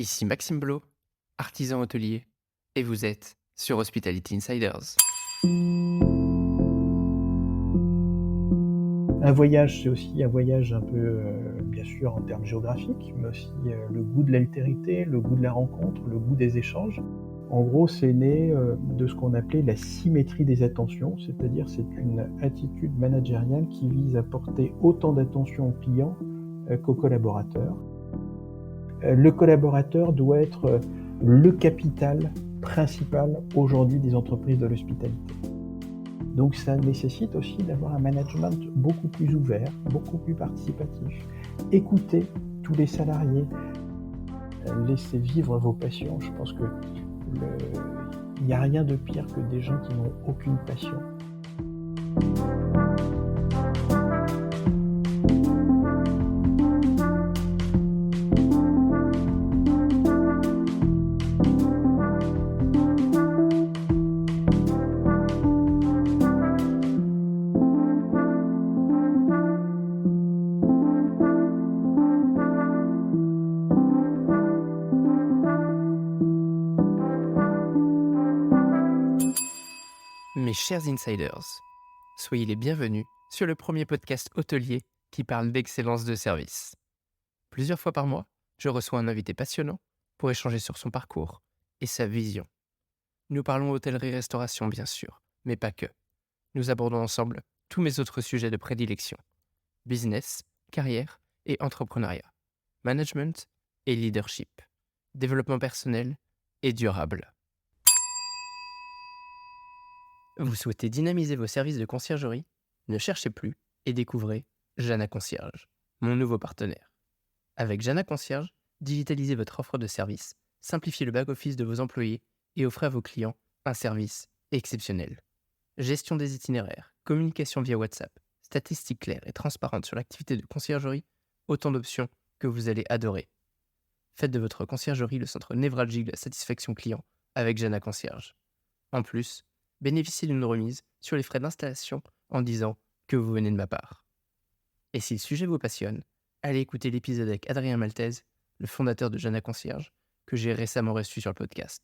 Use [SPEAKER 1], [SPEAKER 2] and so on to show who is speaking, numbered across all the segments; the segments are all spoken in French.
[SPEAKER 1] Ici Maxime Blo, artisan hôtelier, et vous êtes sur Hospitality Insiders.
[SPEAKER 2] Un voyage, c'est aussi un voyage un peu, bien sûr en termes géographiques, mais aussi le goût de l'altérité, le goût de la rencontre, le goût des échanges. En gros, c'est né de ce qu'on appelait la symétrie des attentions, c'est-à-dire c'est une attitude managériale qui vise à porter autant d'attention aux clients qu'aux collaborateurs. Le collaborateur doit être le capital principal aujourd'hui des entreprises de l'hospitalité. Donc ça nécessite aussi d'avoir un management beaucoup plus ouvert, beaucoup plus participatif. Écoutez tous les salariés, laissez vivre vos passions. Je pense que il n'y a rien de pire que des gens qui n'ont aucune passion.
[SPEAKER 1] Mes chers insiders, soyez les bienvenus sur le premier podcast hôtelier qui parle d'excellence de service. Plusieurs fois par mois, je reçois un invité passionnant pour échanger sur son parcours et sa vision. Nous parlons hôtellerie-restauration bien sûr, mais pas que. Nous abordons ensemble tous mes autres sujets de prédilection. Business, carrière et entrepreneuriat. Management et leadership. Développement personnel et durable. Vous souhaitez dynamiser vos services de conciergerie? Ne cherchez plus et découvrez Jana Concierge, mon nouveau partenaire. Avec Jana Concierge, digitalisez votre offre de service, simplifiez le back-office de vos employés et offrez à vos clients un service exceptionnel. Gestion des itinéraires, communication via WhatsApp, statistiques claires et transparentes sur l'activité de conciergerie, autant d'options que vous allez adorer. Faites de votre conciergerie le centre névralgique de la satisfaction client avec Jana Concierge. En plus, bénéficiez d'une remise sur les frais d'installation en disant que vous venez de ma part. Et si le sujet vous passionne, allez écouter l'épisode avec Adrien Maltese, le fondateur de Jana Concierge, que j'ai récemment reçu sur le podcast.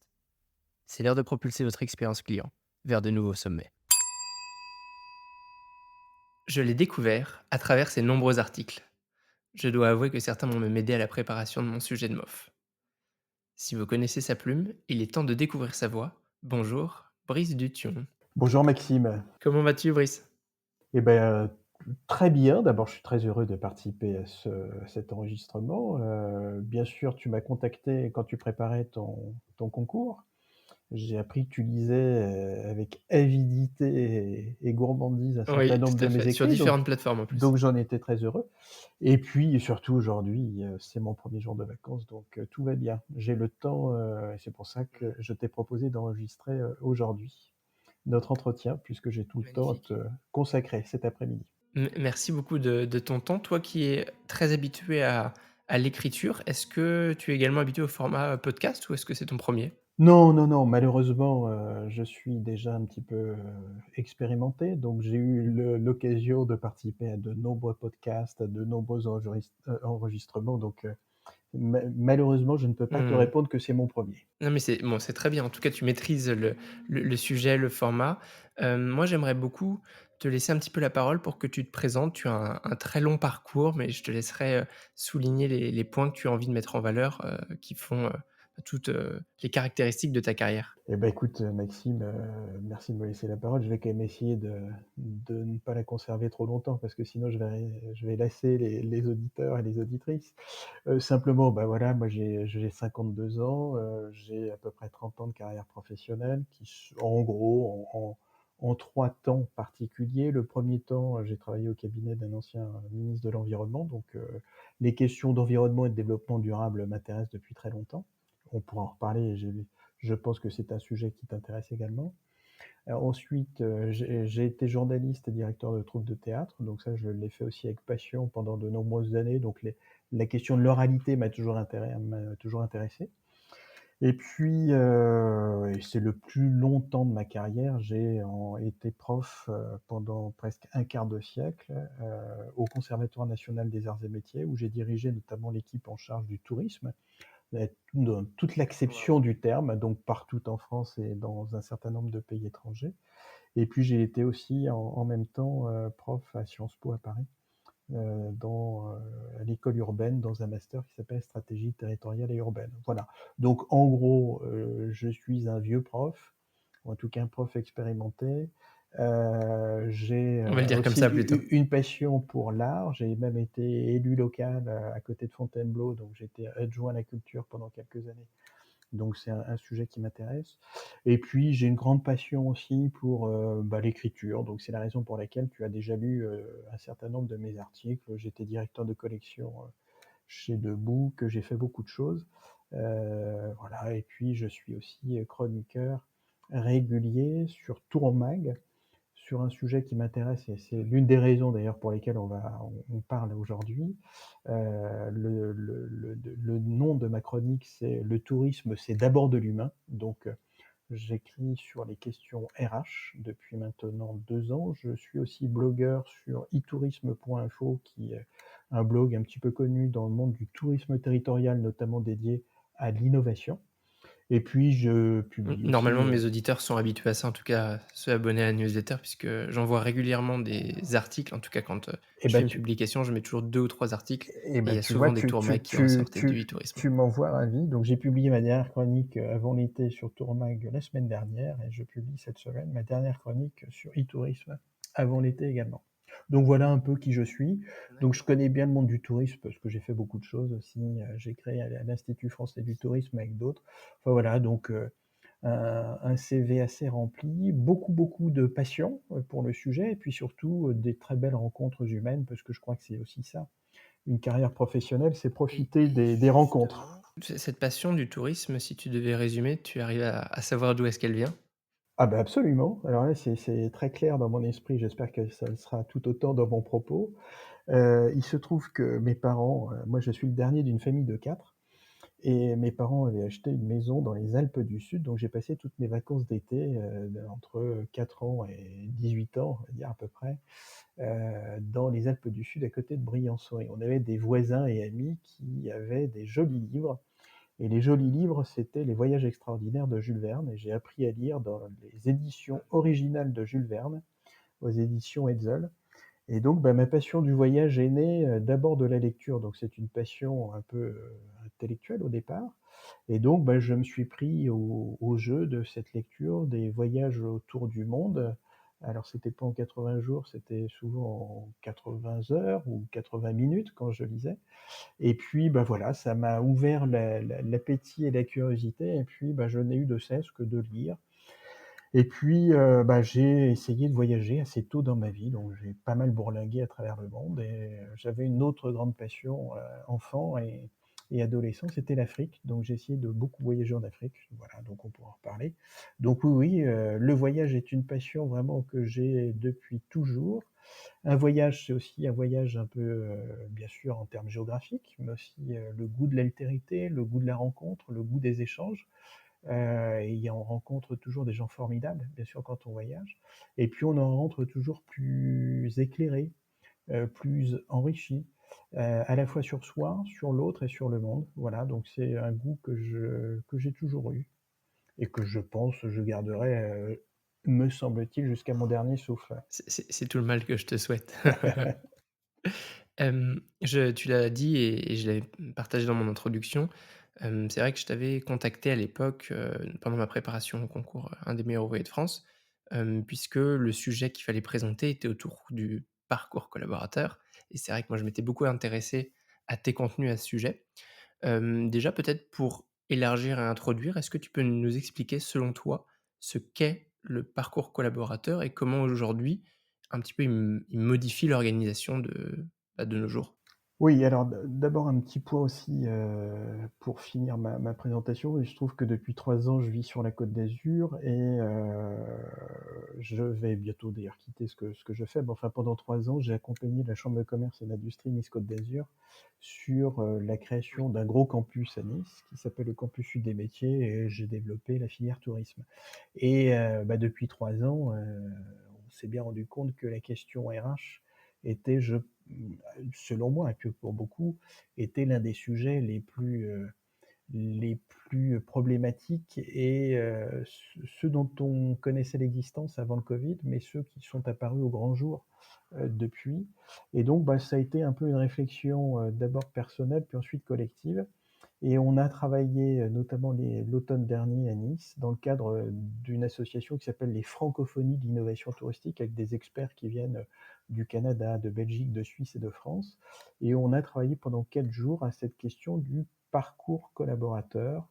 [SPEAKER 1] C'est l'heure de propulser votre expérience client vers de nouveaux sommets. Je l'ai découvert à travers ses nombreux articles. Je dois avouer que certains m'ont même aidé à la préparation de mon sujet de MOF. Si vous connaissez sa plume, il est temps de découvrir sa voix. Bonjour, Brice Dution.
[SPEAKER 2] Bonjour Maxime.
[SPEAKER 1] Comment vas-tu, Brice?
[SPEAKER 2] Eh ben, très bien. D'abord, je suis très heureux de participer à cet enregistrement. Bien sûr, tu m'as contacté quand tu préparais ton concours. J'ai appris que tu lisais, avec avidité et gourmandise un certain
[SPEAKER 1] Oui,
[SPEAKER 2] nombre
[SPEAKER 1] tout
[SPEAKER 2] de
[SPEAKER 1] à fait.
[SPEAKER 2] mes
[SPEAKER 1] Sur
[SPEAKER 2] écrits, donc
[SPEAKER 1] différentes plateformes en plus.
[SPEAKER 2] donc j'en étais très heureux et puis surtout aujourd'hui, c'est mon premier jour de vacances, donc tout va bien. J'ai le temps, et c'est pour ça que je t'ai proposé d'enregistrer, aujourd'hui notre entretien puisque j'ai tout le temps à
[SPEAKER 1] Magnifique.
[SPEAKER 2] te consacrer cet après-midi.
[SPEAKER 1] Merci beaucoup de ton temps. Toi qui es très habitué à l'écriture, est-ce que tu es également habitué au format podcast ou est-ce que c'est ton premier?
[SPEAKER 2] Non, non, non, malheureusement, je suis déjà un petit peu, expérimenté, donc j'ai eu l'occasion de participer à de nombreux podcasts, à de nombreux enregistrements, donc malheureusement, je ne peux pas te
[SPEAKER 1] Hmm.
[SPEAKER 2] répondre que c'est mon premier.
[SPEAKER 1] Non, mais c'est bon, c'est très bien. En tout cas, tu maîtrises le sujet, le format. Moi, j'aimerais beaucoup te laisser un petit peu la parole pour que tu te présentes. Tu as un très long parcours, mais je te laisserai, souligner les points que tu as envie de mettre en valeur, qui font, toutes, les caractéristiques de ta carrière.
[SPEAKER 2] Eh ben, écoute, Maxime, merci de me laisser la parole. Je vais quand même essayer de ne pas la conserver trop longtemps parce que sinon je vais lasser les auditeurs et les auditrices. Simplement, bah, voilà, moi j'ai 52 ans, j'ai à peu près 30 ans de carrière professionnelle qui s en gros, en 3 temps particuliers. Le premier temps, j'ai travaillé au cabinet d'un ancien ministre de l'environnement, donc les questions d'environnement et de développement durable m'intéressent depuis très longtemps. On pourra en reparler, je pense que c'est un sujet qui t'intéresse également. Ensuite, j'ai été journaliste et directeur de troupe de théâtre, donc ça, je l'ai fait aussi avec passion pendant de nombreuses années, donc la question de l'oralité m'a toujours intéressé. Et puis, et c'est le plus longtemps de ma carrière, été prof, pendant presque un quart de siècle, au Conservatoire national des arts et métiers, où j'ai dirigé notamment l'équipe en charge du tourisme. dans toute
[SPEAKER 1] Waouh!
[SPEAKER 2] l'acception du terme, donc partout en France et dans un certain nombre de pays étrangers. Et puis j'ai été aussi en même temps, prof à Sciences Po à Paris, à l'école urbaine, dans un master qui s'appelle stratégie territoriale et urbaine. Voilà. Donc en gros, je suis un vieux prof, ou en tout cas un prof expérimenté. J'ai,
[SPEAKER 1] On va le dire comme
[SPEAKER 2] aussi
[SPEAKER 1] ça plutôt.
[SPEAKER 2] une passion pour l'art. J'ai même été élu local, à côté de Fontainebleau, donc j'étais adjoint à la culture pendant quelques années. Donc c'est un sujet qui m'intéresse. Et puis j'ai une grande passion aussi pour, l'écriture, donc c'est la raison pour laquelle tu as déjà lu, un certain nombre de mes articles. J'étais directeur de collection, chez Debout, que j'ai fait beaucoup de choses. Voilà, et puis je suis aussi, chroniqueur régulier sur Tourmag, sur un sujet qui m'intéresse, et c'est l'une des raisons d'ailleurs pour lesquelles on parle aujourd'hui. Le nom de ma chronique, c'est «Le tourisme, c'est d'abord de l'humain». Donc, j'écris sur les questions RH depuis maintenant 2 ans. Je suis aussi blogueur sur itourisme.info, qui est un blog un petit peu connu dans le monde du tourisme territorial, notamment dédié à l'innovation. Et puis je publie
[SPEAKER 1] Normalement,
[SPEAKER 2] aussi,
[SPEAKER 1] mes auditeurs sont habitués à ça, en tout cas ceux abonnés à la newsletter, puisque j'envoie régulièrement des articles. En tout cas, quand,
[SPEAKER 2] et
[SPEAKER 1] je fais
[SPEAKER 2] bah,
[SPEAKER 1] une
[SPEAKER 2] tu
[SPEAKER 1] publication, je mets toujours 2 ou 3 articles
[SPEAKER 2] Et
[SPEAKER 1] et il
[SPEAKER 2] ben,
[SPEAKER 1] y a
[SPEAKER 2] tu vois,
[SPEAKER 1] souvent des tourmags qui ressortent et du e-tourisme.
[SPEAKER 2] tu m'envoies ravi. Donc j'ai publié ma dernière chronique, avant l'été, sur Tourmag la semaine dernière, et je publie cette semaine ma dernière chronique sur e-tourisme avant l'été également. Donc voilà un peu qui je suis. Donc je
[SPEAKER 1] D'accord.
[SPEAKER 2] connais bien le monde du tourisme parce que j'ai fait beaucoup de choses aussi. J'ai créé à l'Institut français du tourisme avec d'autres. Enfin voilà, donc un CV assez rempli, beaucoup de passion, pour le sujet, et puis surtout, des très belles rencontres humaines, parce que je crois que c'est aussi ça, une carrière professionnelle, c'est profiter
[SPEAKER 1] Et
[SPEAKER 2] des rencontres.
[SPEAKER 1] justement, cette passion du tourisme, si tu devais résumer, tu arrives à savoir d'où est-ce qu'elle vient?
[SPEAKER 2] Ah bah, absolument. Alors là, c'est très clair dans mon esprit, j'espère que ça le sera tout autant dans mon propos. Il se trouve que mes parents, moi je suis le dernier d'une famille de 4, et mes parents avaient acheté une maison dans les Alpes du Sud, donc j'ai passé toutes mes vacances d'été, entre 4 ans et 18 ans, on va dire à peu près, dans les Alpes du Sud à côté de Briançon, et on avait des voisins et amis qui avaient des jolis livres. Et les jolis livres, c'était Les Voyages extraordinaires de Jules Verne, et j'ai appris à lire dans les éditions originales de Jules Verne, aux éditions Hetzel. Et donc, bah, ma passion du voyage est née, d'abord de la lecture, donc c'est une passion un peu, intellectuelle au départ. Et donc, bah, je me suis pris au jeu de cette lecture, des voyages autour du monde. Alors c'était pas en 80 jours, c'était souvent en 80 heures ou 80 minutes quand je lisais. Et puis, bah, voilà, ça m'a ouvert l'appétit et la curiosité, et puis, bah, je n'ai eu de cesse que de lire. Et puis, bah, j'ai essayé de voyager assez tôt dans ma vie, donc j'ai pas mal bourlingué à travers le monde, et j'avais une autre grande passion, enfant et adolescent, c'était l'Afrique. Donc j'ai essayé de beaucoup voyager en Afrique, voilà, donc on pourra en reparler. Donc oui, oui, le voyage est une passion vraiment que j'ai depuis toujours. Un voyage, c'est aussi un voyage un peu, bien sûr en termes géographiques, mais aussi, le goût de l'altérité, le goût de la rencontre, le goût des échanges. Et on rencontre toujours des gens formidables, bien sûr, quand on voyage. Et puis on en rentre toujours plus éclairé, plus enrichi, à la fois sur soi, sur l'autre et sur le monde. Voilà, donc c'est un goût que j'ai toujours eu, et que je pense je garderai, me semble-t-il, jusqu'à mon dernier souffle.
[SPEAKER 1] C'est tout le mal que je te souhaite. Je tu l'as dit et je l'avais partagé dans mon introduction. C'est vrai que je t'avais contacté à l'époque, pendant ma préparation au concours, Un des meilleurs ouvriers de France, puisque le sujet qu'il fallait présenter était autour du parcours collaborateur et c'est vrai que moi je m'étais beaucoup intéressé à tes contenus à ce sujet. Déjà peut-être pour élargir et introduire, est-ce que tu peux nous expliquer selon toi ce qu'est le parcours collaborateur et comment aujourd'hui un petit peu il modifie l'organisation de nos jours?
[SPEAKER 2] Oui, alors d'abord un petit point aussi, pour finir ma présentation. Il se trouve que depuis 3 ans, je vis sur la Côte d'Azur, et je vais bientôt d'ailleurs quitter ce que je fais. Mais enfin, pendant 3 ans, j'ai accompagné la chambre de commerce et d'industrie Nice-Côte d'Azur sur, la
[SPEAKER 1] Oui.
[SPEAKER 2] création d'un gros campus à Nice qui s'appelle le campus Sud des métiers, et j'ai développé la filière tourisme. Et bah, depuis 3 ans, on s'est bien rendu compte que la question RH était, selon moi, et que pour beaucoup, était l'un des sujets les plus, les plus problématiques et ceux dont on connaissait l'existence avant le Covid, mais ceux qui sont apparus au grand jour, depuis. Et donc bah, ça a été un peu une réflexion, d'abord personnelle, puis ensuite collective. Et on a travaillé, notamment l'automne dernier à Nice, dans le cadre, d'une association qui s'appelle les Francophonies d'innovation touristique, avec des experts qui viennent, du Canada, de Belgique, de Suisse et de France. Et on a travaillé pendant 4 jours à cette question du parcours collaborateur,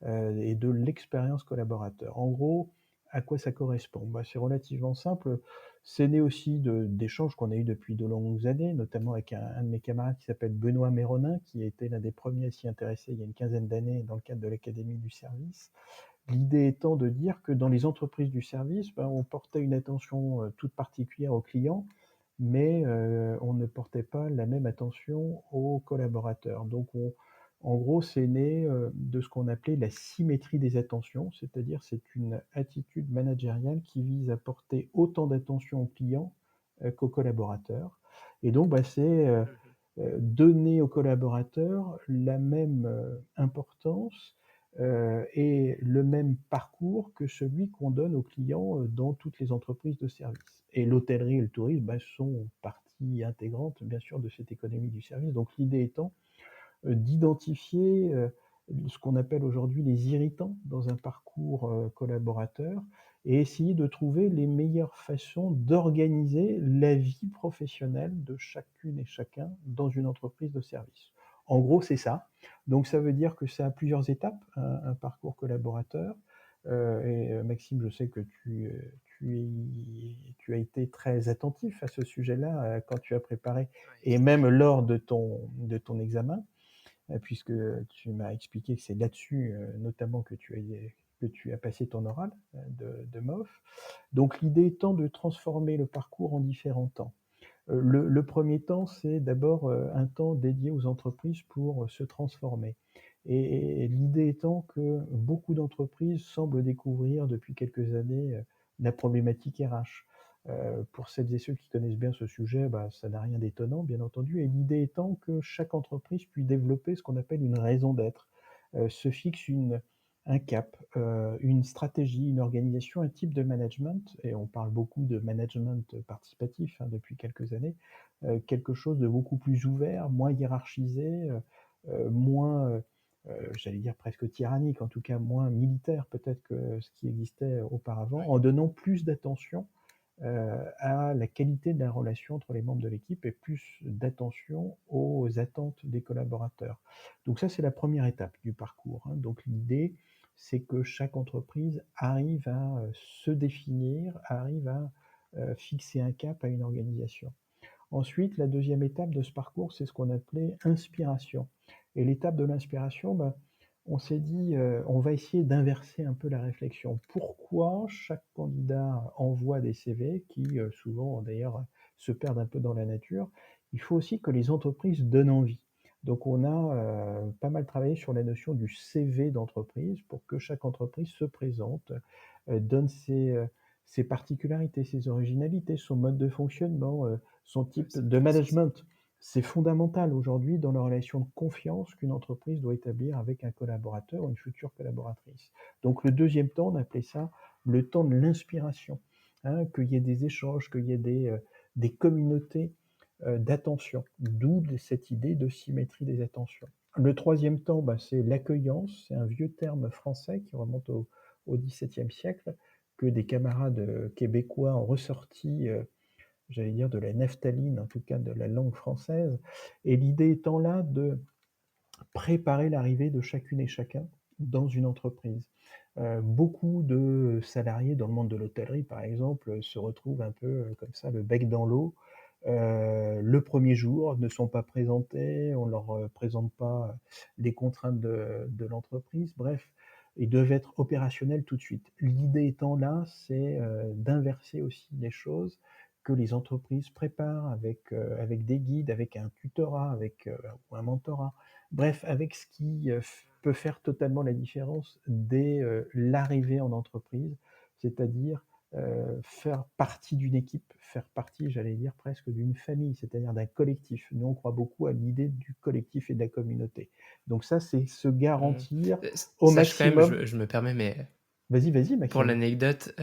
[SPEAKER 2] et de l'expérience collaborateur. En gros, à quoi ça correspond? Bah, c'est relativement simple. C'est né aussi d'échanges qu'on a eus depuis de longues années, notamment avec un de mes camarades qui s'appelle Benoît Méronin, qui a été l'un des premiers à s'y intéresser il y a une quinzaine d'années dans le cadre de l'Académie du service. L'idée étant de dire que dans les entreprises du service, ben, on portait une attention toute particulière aux clients, mais on ne portait pas la même attention aux collaborateurs. Donc en gros, c'est né de ce qu'on appelait la symétrie des attentions, c'est-à-dire c'est une attitude managériale qui vise à porter autant d'attention aux clients qu'aux collaborateurs. Et donc, bah, c'est donner aux collaborateurs la même importance et le même parcours que celui qu'on donne aux clients dans toutes les entreprises de service. Et l'hôtellerie et le tourisme bah, sont partie intégrante, bien sûr, de cette économie du service. Donc l'idée étant d'identifier ce qu'on appelle aujourd'hui les irritants dans un parcours collaborateur et essayer de trouver les meilleures façons d'organiser la vie professionnelle de chacune et chacun dans une entreprise de service. En gros, c'est ça. Donc ça veut dire que ça a plusieurs étapes, un parcours collaborateur. Maxime, je sais que tu as été très attentif à ce sujet-là quand tu as préparé
[SPEAKER 1] Ouais,
[SPEAKER 2] et
[SPEAKER 1] tout à
[SPEAKER 2] même
[SPEAKER 1] fait.
[SPEAKER 2] lors de ton examen, puisque tu m'as expliqué que c'est là-dessus, notamment que tu as passé ton oral, de MOF. Donc l'idée étant de transformer le parcours en différents temps. Le 1er temps, c'est d'abord, un temps dédié aux entreprises pour se transformer et l'idée étant que beaucoup d'entreprises semblent découvrir depuis quelques années, la problématique RH. Pour celles et ceux qui connaissent bien ce sujet, bah, ça n'a rien d'étonnant, bien entendu et l'idée étant que chaque entreprise puisse développer ce qu'on appelle une raison d'être, se fixe un cap, une stratégie, une organisation, un type de management et on parle beaucoup de management participatif, hein, depuis quelques années, quelque chose de beaucoup plus ouvert, moins hiérarchisé, moins, j'allais dire presque tyrannique, en tout cas moins militaire peut-être que ce qui existait auparavant,
[SPEAKER 1] Ouais.
[SPEAKER 2] en donnant plus d'attention, à la qualité de la relation entre les membres de l'équipe et plus d'attention aux attentes des collaborateurs. Donc ça, c'est la première étape du parcours, hein. Donc l'idée, c'est que chaque entreprise arrive à, se définir, arrive à, fixer un cap à une organisation. Ensuite, la deuxième étape de ce parcours, c'est ce qu'on appelait inspiration. Et l'étape de l'inspiration, bah, on s'est dit, on va essayer d'inverser un peu la réflexion. Pourquoi chaque candidat envoie des CV qui, souvent d'ailleurs, se perdent un peu dans la nature? Il faut aussi que les entreprises donnent envie. Donc on a, pas mal travaillé sur la notion du CV d'entreprise pour que chaque entreprise se présente, donne ses particularités, ses originalités, son mode de fonctionnement, son
[SPEAKER 1] Ouais,
[SPEAKER 2] type
[SPEAKER 1] c'est
[SPEAKER 2] de
[SPEAKER 1] intéressant ça.
[SPEAKER 2] management. C'est fondamental aujourd'hui dans la relation de confiance qu'une entreprise doit établir avec un collaborateur ou une future collaboratrice. Donc le deuxième temps, on appelait ça le temps de l'inspiration, hein, qu'il y ait des échanges, qu'il y ait des communautés d'attention, d'où cette idée de symétrie des attentions. Le troisième temps, bah, c'est l'accueillance, c'est un vieux terme français qui remonte au XVIIe siècle, que des camarades québécois ont ressorti j'allais dire de la naphtaline, en tout cas de la langue française. Et l'idée étant là de préparer l'arrivée de chacune et chacun dans une entreprise. Beaucoup de salariés dans le monde de l'hôtellerie, par exemple, se retrouvent un peu comme ça, le bec dans l'eau. Le premier jour, ne sont pas présentés, on leur présente pas les contraintes de l'entreprise. Bref, ils doivent être opérationnels tout de suite. L'idée étant là, c'est d'inverser aussi les choses, que les entreprises préparent avec des guides, avec un tutorat, avec ou un mentorat. Bref, avec ce qui peut faire totalement la différence dès l'arrivée en entreprise, c'est-à-dire faire partie d'une équipe, faire partie, j'allais dire, presque d'une famille, c'est-à-dire d'un collectif. Nous, on croit beaucoup à l'idée du collectif et de la communauté. Donc ça, c'est se
[SPEAKER 1] Mmh.
[SPEAKER 2] garantir au
[SPEAKER 1] Sache quand même,
[SPEAKER 2] maximum.
[SPEAKER 1] je me permets, mais
[SPEAKER 2] Vas-y, vas-y,
[SPEAKER 1] pour
[SPEAKER 2] Maxime.
[SPEAKER 1] l'anecdote,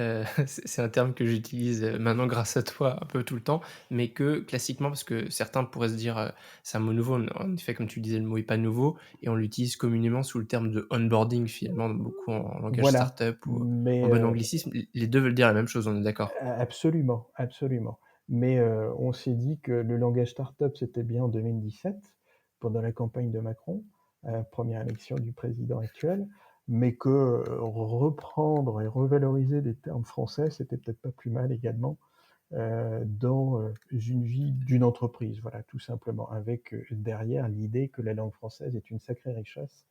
[SPEAKER 1] c'est un terme que j'utilise, maintenant grâce à toi un peu tout le temps, mais que classiquement parce que certains pourraient se dire, c'est un mot nouveau. En effet, comme tu disais, le mot est pas nouveau et on l'utilise communément sous le terme de onboarding finalement, beaucoup en langage
[SPEAKER 2] Voilà,
[SPEAKER 1] startup ou en
[SPEAKER 2] mais
[SPEAKER 1] bon anglicisme. Les 2 veulent dire la même chose, on est d'accord?
[SPEAKER 2] absolument, absolument. Mais on s'est dit que le langage start-up, c'était bien en 2017, pendant la campagne de Macron, 1re élection du président actuel, mais que, reprendre et revaloriser des termes français, c'était peut-être pas plus mal également, dans, une vie d'une entreprise. Voilà, tout simplement, avec, derrière l'idée que la langue française est une sacrée richesse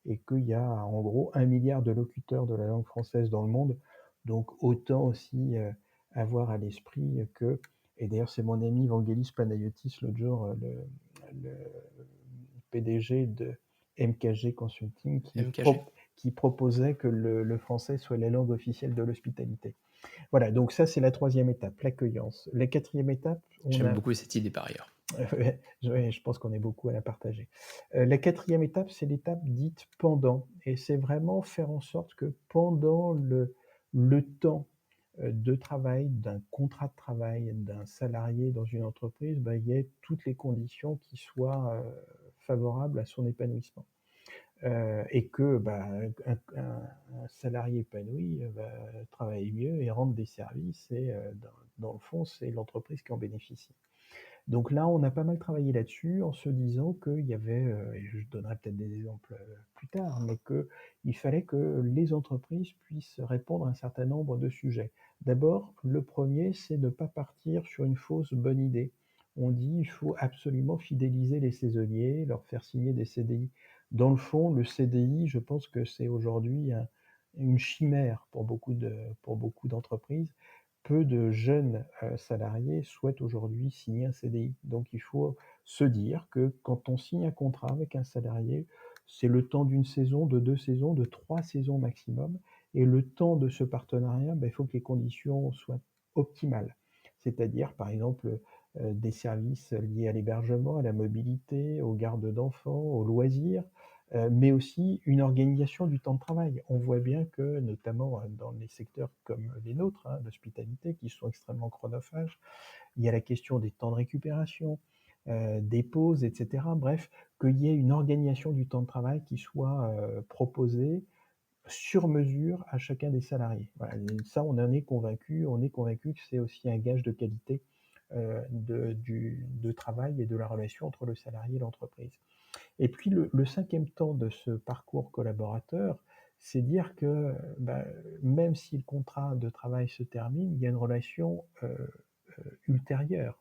[SPEAKER 2] et qu'il y a en gros 1 milliard de locuteurs de la langue française dans le monde. Donc autant aussi, avoir à l'esprit que, et d'ailleurs c'est mon ami Vangelis Panayotis l'autre jour, le PDG de MKG Consulting
[SPEAKER 1] MKG.
[SPEAKER 2] qui proposait que le français soit la langue officielle de l'hospitalité. Voilà, donc ça c'est la troisième étape, l'accueillance. La quatrième étape, on
[SPEAKER 1] J'aime
[SPEAKER 2] a
[SPEAKER 1] beaucoup cette idée par ailleurs.
[SPEAKER 2] ouais, je pense qu'on est beaucoup à la partager. La quatrième étape, c'est l'étape dite pendant, et c'est vraiment faire en sorte que pendant le temps, de travail, d'un contrat de travail, d'un salarié dans une entreprise, bah, il y ait toutes les conditions qui soient, favorables à son épanouissement. Et que, bah, un salarié épanoui, va travailler mieux et rendre des services, et dans le fond, c'est l'entreprise qui en bénéficie. Donc là, on a pas mal travaillé là-dessus en se disant qu'il y avait, et je donnerai peut-être des exemples, plus tard, mais qu'il fallait que les entreprises puissent répondre à un certain nombre de sujets. D'abord, le premier, c'est ne pas partir sur une fausse bonne idée. On dit: «Il faut absolument fidéliser les saisonniers, leur faire signer des CDI». Dans le fond, le CDI, je pense que c'est aujourd'hui une chimère pour beaucoup d'entreprises. Peu de jeunes, salariés souhaitent aujourd'hui signer un CDI. Donc il faut se dire que quand on signe un contrat avec un salarié, c'est le temps d'une saison, de 2 saisons, de 3 saisons maximum, et le temps de ce partenariat, il faut que les conditions soient optimales. C'est-à-dire, par exemple, des services liés à l'hébergement, à la mobilité, aux gardes d'enfants, aux loisirs, mais aussi une organisation du temps de travail. On voit bien que, notamment, dans les secteurs comme les nôtres, hein, l'hospitalité, qui sont extrêmement chronophages, il y a la question des temps de récupération, des pauses, et cetera. Bref, qu'il y ait une organisation du temps de travail qui soit, proposée sur mesure à chacun des salariés. Voilà, et ça, on en est convaincu. On est convaincu que c'est aussi un gage de qualité, de travail et de la relation entre le salarié et l'entreprise. Et puis le 5e temps de ce parcours collaborateur, c'est dire que, bah, même si le contrat de travail se termine, il y a une relation, ultérieure,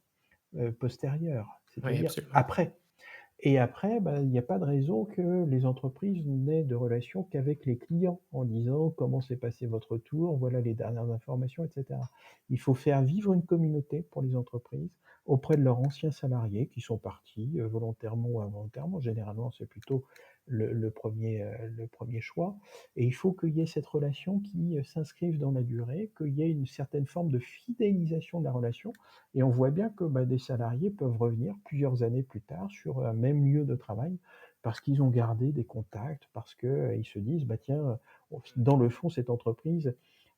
[SPEAKER 2] postérieure,
[SPEAKER 1] Oui,
[SPEAKER 2] c'est-à-dire
[SPEAKER 1] absolument.
[SPEAKER 2] après. Et après, bah, il n'y a pas de raison que les entreprises n'aient de relation qu'avec les clients, en disant: «Comment s'est passé votre tour? Voilà les dernières informations», et cetera. Il faut faire vivre une communauté pour les entreprises auprès de leurs anciens salariés qui sont partis, volontairement ou involontairement. Généralement, c'est plutôt le 1er choix, et il faut qu'il y ait cette relation qui, s'inscrive dans la durée, qu'il y ait une certaine forme de fidélisation de la relation, et on voit bien que, bah, des salariés peuvent revenir plusieurs années plus tard sur un même lieu de travail parce qu'ils ont gardé des contacts, parce que, ils se disent: «Bah, tiens, dans le fond, cette entreprise,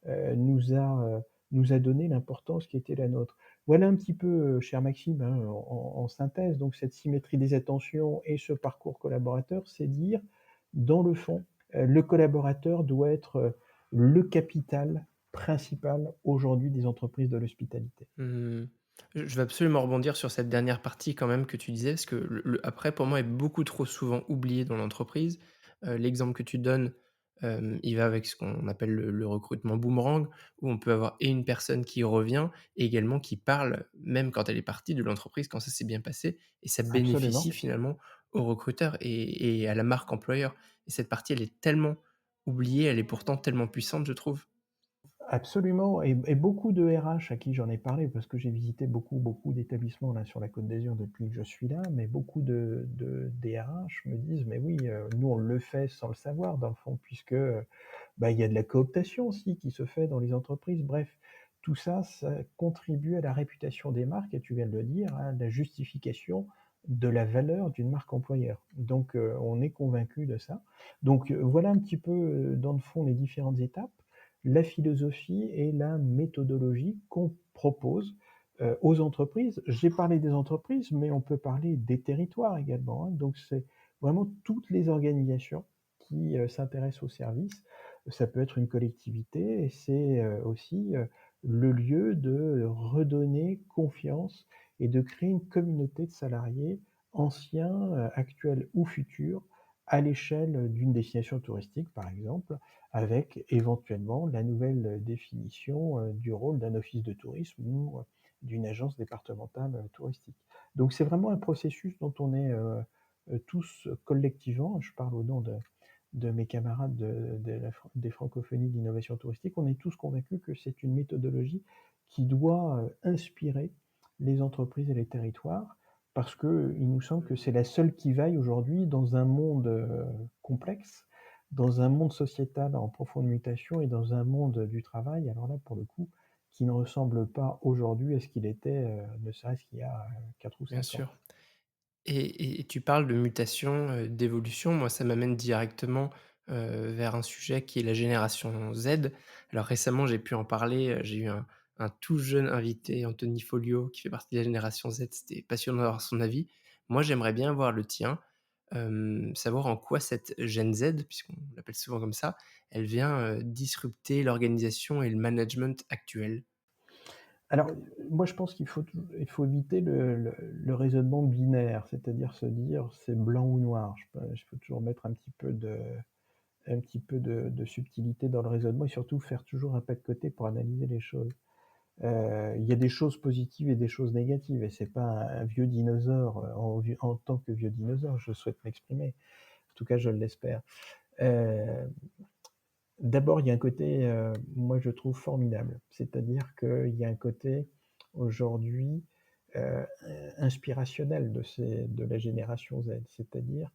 [SPEAKER 2] nous a donné l'importance qui était la nôtre». Voilà un petit peu, cher Maxime, hein, en synthèse, donc cette symétrie des attentions et ce parcours collaborateur, c'est dire, dans le fond, le collaborateur doit être, le capital principal aujourd'hui des entreprises de l'hospitalité.
[SPEAKER 1] Mmh. Je vais absolument rebondir sur cette dernière partie quand même que tu disais, parce que le après pour moi est beaucoup trop souvent oublié dans l'entreprise. L'exemple que tu donnes, il va avec ce qu'on appelle le recrutement boomerang, où on peut avoir et une personne qui revient et également qui parle, même quand elle est partie de l'entreprise, quand ça s'est bien passé et ça bénéficie
[SPEAKER 2] Absolument.
[SPEAKER 1] finalement au recruteur et à la marque employeur et cette partie, elle est tellement oubliée, elle est pourtant tellement puissante, je trouve.
[SPEAKER 2] Absolument, et beaucoup de RH à qui j'en ai parlé, parce que j'ai visité beaucoup d'établissements là sur la Côte d'Azur depuis que je suis là, mais beaucoup de des RH me disent: «Mais oui, nous on le fait sans le savoir dans le fond puisque, bah, il y a de la cooptation aussi qui se fait dans les entreprises». Bref, tout ça, ça contribue à la réputation des marques et tu viens de le dire, à la justification de la valeur d'une marque employeur. Donc, on est convaincu de ça. Donc, voilà un petit peu, dans le fond, les différentes étapes, la philosophie et la méthodologie qu'on propose, aux entreprises. J'ai parlé des entreprises, mais on peut parler des territoires également, hein. Donc c'est vraiment toutes les organisations qui, s'intéressent au service. Ça peut être une collectivité et c'est, aussi, le lieu de redonner confiance et de créer une communauté de salariés anciens, actuels ou futurs, à l'échelle d'une destination touristique, par exemple, avec éventuellement la nouvelle définition, du rôle d'un office de tourisme ou, d'une agence départementale, touristique. Donc c'est vraiment un processus dont on est, tous collectivement, je parle au nom de mes camarades des francophonies d'innovation touristique, on est tous convaincus que c'est une méthodologie qui doit, inspirer les entreprises et les territoires parce qu'il nous semble que c'est la seule qui vaille aujourd'hui dans un monde, complexe, dans un monde sociétal en profonde mutation et dans un monde du travail, alors là, pour le coup, qui ne ressemble pas aujourd'hui à ce qu'il était, ne serait-ce qu'il y a, 4 ou
[SPEAKER 1] Bien
[SPEAKER 2] 5 ans.
[SPEAKER 1] sûr. Et tu parles de mutation, d'évolution. Moi, ça m'amène directement, vers un sujet qui est la génération Z. Alors récemment, j'ai pu en parler, j'ai eu un tout jeune invité, Anthony Folio, qui fait partie de la génération Z. C'était passionnant d'avoir son avis. Moi, j'aimerais bien avoir le tien, savoir en quoi cette Gen Z, puisqu'on l'appelle souvent comme ça, elle vient, disrupter l'organisation et le management actuel.
[SPEAKER 2] Alors, moi je pense il faut éviter le raisonnement binaire, c'est-à-dire se dire: «C'est blanc ou noir». Je peux toujours mettre un petit peu de subtilité dans le raisonnement et surtout faire toujours un pas de côté pour analyser les choses. Il y a des choses positives et des choses négatives et c'est pas un vieux dinosaure, en tant que vieux dinosaure, je souhaite m'exprimer. En tout cas, je l'espère. Heu, D'abord, il y a un côté, moi je trouve formidable. C'est-à-dire qu'il y a un côté aujourd'hui, heu, inspirationnel de la génération Z. C'est-à-dire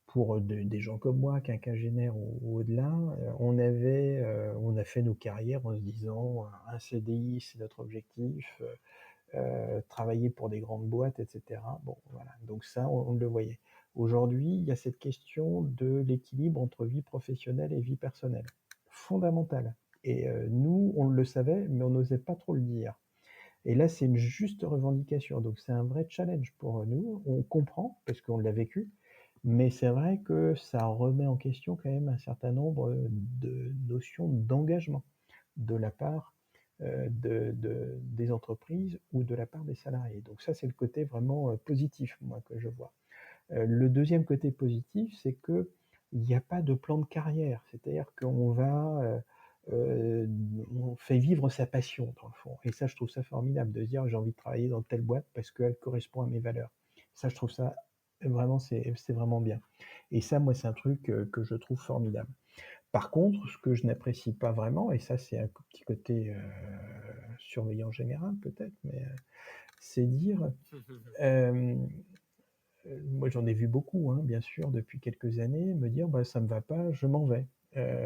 [SPEAKER 2] pour, des gens comme moi, quinquagénaires ou au-delà, on a fait nos carrières en se disant: «Un CDI, c'est notre objectif, travailler pour des grandes boîtes et cetera». Bon, voilà, donc ça, on le voyait. Aujourd'hui, il y a cette question de l'équilibre entre vie professionnelle et vie personnelle, fondamentale et nous, on le savait, mais on n'osait pas trop le dire et là, c'est une juste revendication, donc c'est un vrai challenge pour nous. On comprend parce qu'on l'a vécu, mais c'est vrai que ça remet en question quand même un certain nombre, de notions d'engagement de la part, des entreprises ou de la part des salariés. Donc ça, c'est le côté vraiment, positif, moi, que je vois. Le deuxième côté positif, c'est qu'il y a pas de plan de carrière. C'est-à-dire qu'on va, on fait vivre sa passion, dans le fond et ça, je trouve ça formidable de se dire: «J'ai envie de travailler dans telle boîte parce qu'elle correspond à mes valeurs». Ça, je trouve ça vraiment, c'est vraiment bien et ça, moi, c'est un truc, que je trouve formidable. Par contre, ce que je n'apprécie pas vraiment et ça, c'est un petit côté, surveillant général peut-être, mais, c'est dire, hem moi, j'en ai vu beaucoup, hein, bien sûr, depuis quelques années, me dire: «Bah, ça me va pas, je m'en vais».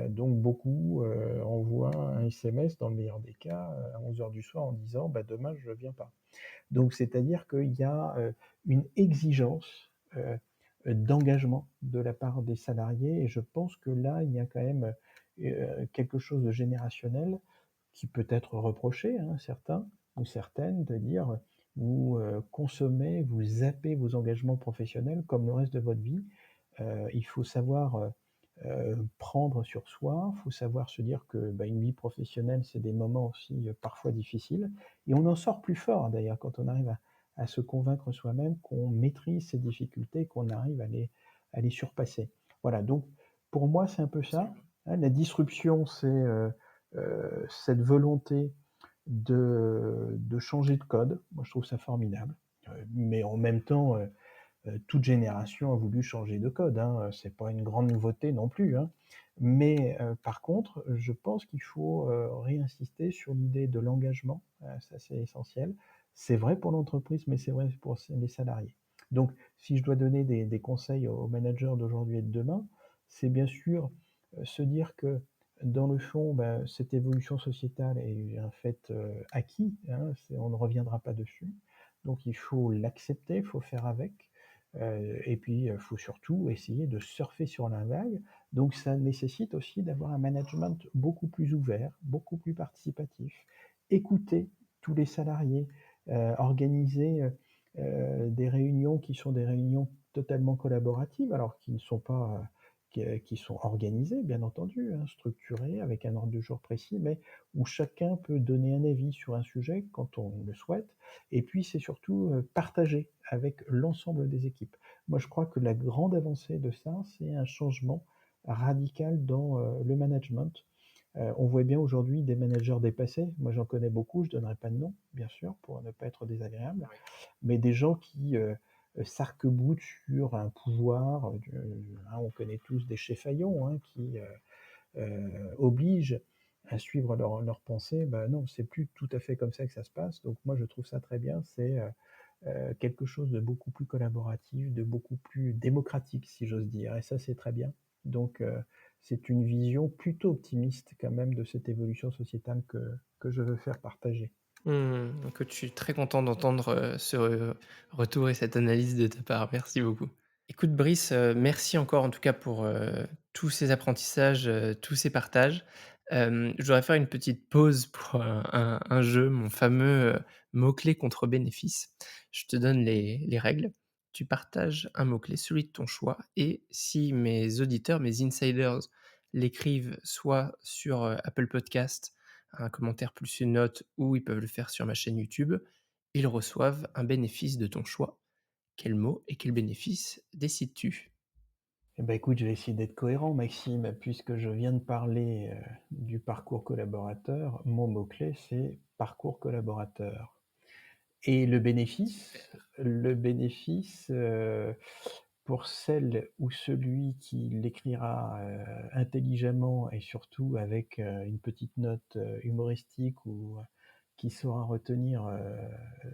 [SPEAKER 2] Donc beaucoup, envoient un SMS dans le meilleur des cas, à 11 heures du soir en disant: «Bah, demain je viens pas». Donc c'est-à-dire qu'il y a, une exigence, d'engagement de la part des salariés et je pense que là, il y a quand même, quelque chose de générationnel qui peut être reproché, hein, certains ou certaines, de dire: «Vous, consommez, vous zappez vos engagements professionnels comme le reste de votre vie». Il faut savoir, prendre sur soi, il faut savoir se dire que, bah, une vie professionnelle, c'est des moments aussi, parfois difficiles et on en sort plus fort d'ailleurs quand on arrive à se convaincre soi-même qu'on maîtrise ces difficultés, qu'on arrive à les surpasser. Voilà, donc pour moi, c'est un peu ça,
[SPEAKER 1] Absolument.
[SPEAKER 2] hein. La disruption, c'est, cette volonté de changer de code. Moi, je trouve ça formidable, mais en même temps, toute génération a voulu changer de code, hein, c'est pas une grande nouveauté non plus, hein. Mais, par contre, je pense qu'il faut, réinsister sur l'idée de l'engagement, ça c'est essentiel. C'est vrai pour l'entreprise, mais c'est vrai pour les salariés. Donc si je dois donner des conseils aux managers d'aujourd'hui et de demain, c'est bien sûr, se dire que, Dans le fond, bah, cette évolution sociétale est un fait, acquis, hein, on ne reviendra pas dessus. Donc il faut l'accepter, il faut faire avec, et puis, il faut surtout essayer de surfer sur la vague. Donc ça nécessite aussi d'avoir un management beaucoup plus ouvert, beaucoup plus participatif, écouter tous les salariés, organiser, des réunions qui sont des réunions totalement collaboratives, alors qui ne sont pas, qui sont organisées bien entendu, hein, structurées avec un ordre du jour précis, mais où chacun peut donner un avis sur un sujet quand on le souhaite et puis c'est surtout, partagé avec l'ensemble des équipes. Moi je crois que la grande avancée de ça, c'est un changement radical dans, le management. On voit bien aujourd'hui des managers dépassés, moi j'en connais beaucoup, je donnerai pas de nom bien sûr pour ne pas être désagréable,
[SPEAKER 1] Oui.
[SPEAKER 2] mais des gens qui, s'arc-boutent sur un pouvoir, hein, on connaît tous des Cheffaillon, hein, qui, obligent à suivre leurs pensées. Bah, non, c'est plus tout à fait comme ça que ça se passe, donc moi je trouve ça très bien. C'est, quelque chose de beaucoup plus collaboratif, de beaucoup plus démocratique, si j'ose dire et ça, c'est très bien. Donc, c'est une vision plutôt optimiste quand même de cette évolution sociétale que je veux faire partager.
[SPEAKER 1] Écoute, je suis très content d'entendre, ce retour et cette analyse de ta part. Merci beaucoup. Écoute Brice, merci encore en tout cas pour, tous ces apprentissages, tous ces partages. Je voudrais faire une petite pause pour un jeu, mon fameux, mot-clé contre bénéfice. Je te donne les règles. Tu partages un mot-clé, celui de ton choix et si mes auditeurs, mes insiders l'écrivent soit sur, Apple Podcast, un commentaire plus une note ou ils peuvent le faire sur ma chaîne YouTube, ils reçoivent un bénéfice de ton choix. Quel mot et quel bénéfice décides-tu?
[SPEAKER 2] Eh ben, écoute, je vais essayer d'être cohérent, Maxime, puisque je viens de parler, du parcours collaborateur. Mon mot-clé, c'est parcours collaborateur et
[SPEAKER 1] Super.
[SPEAKER 2] le bénéfice, pour celle ou celui qui l'écrira, intelligemment et surtout avec, une petite note, humoristique ou, qui saura retenir,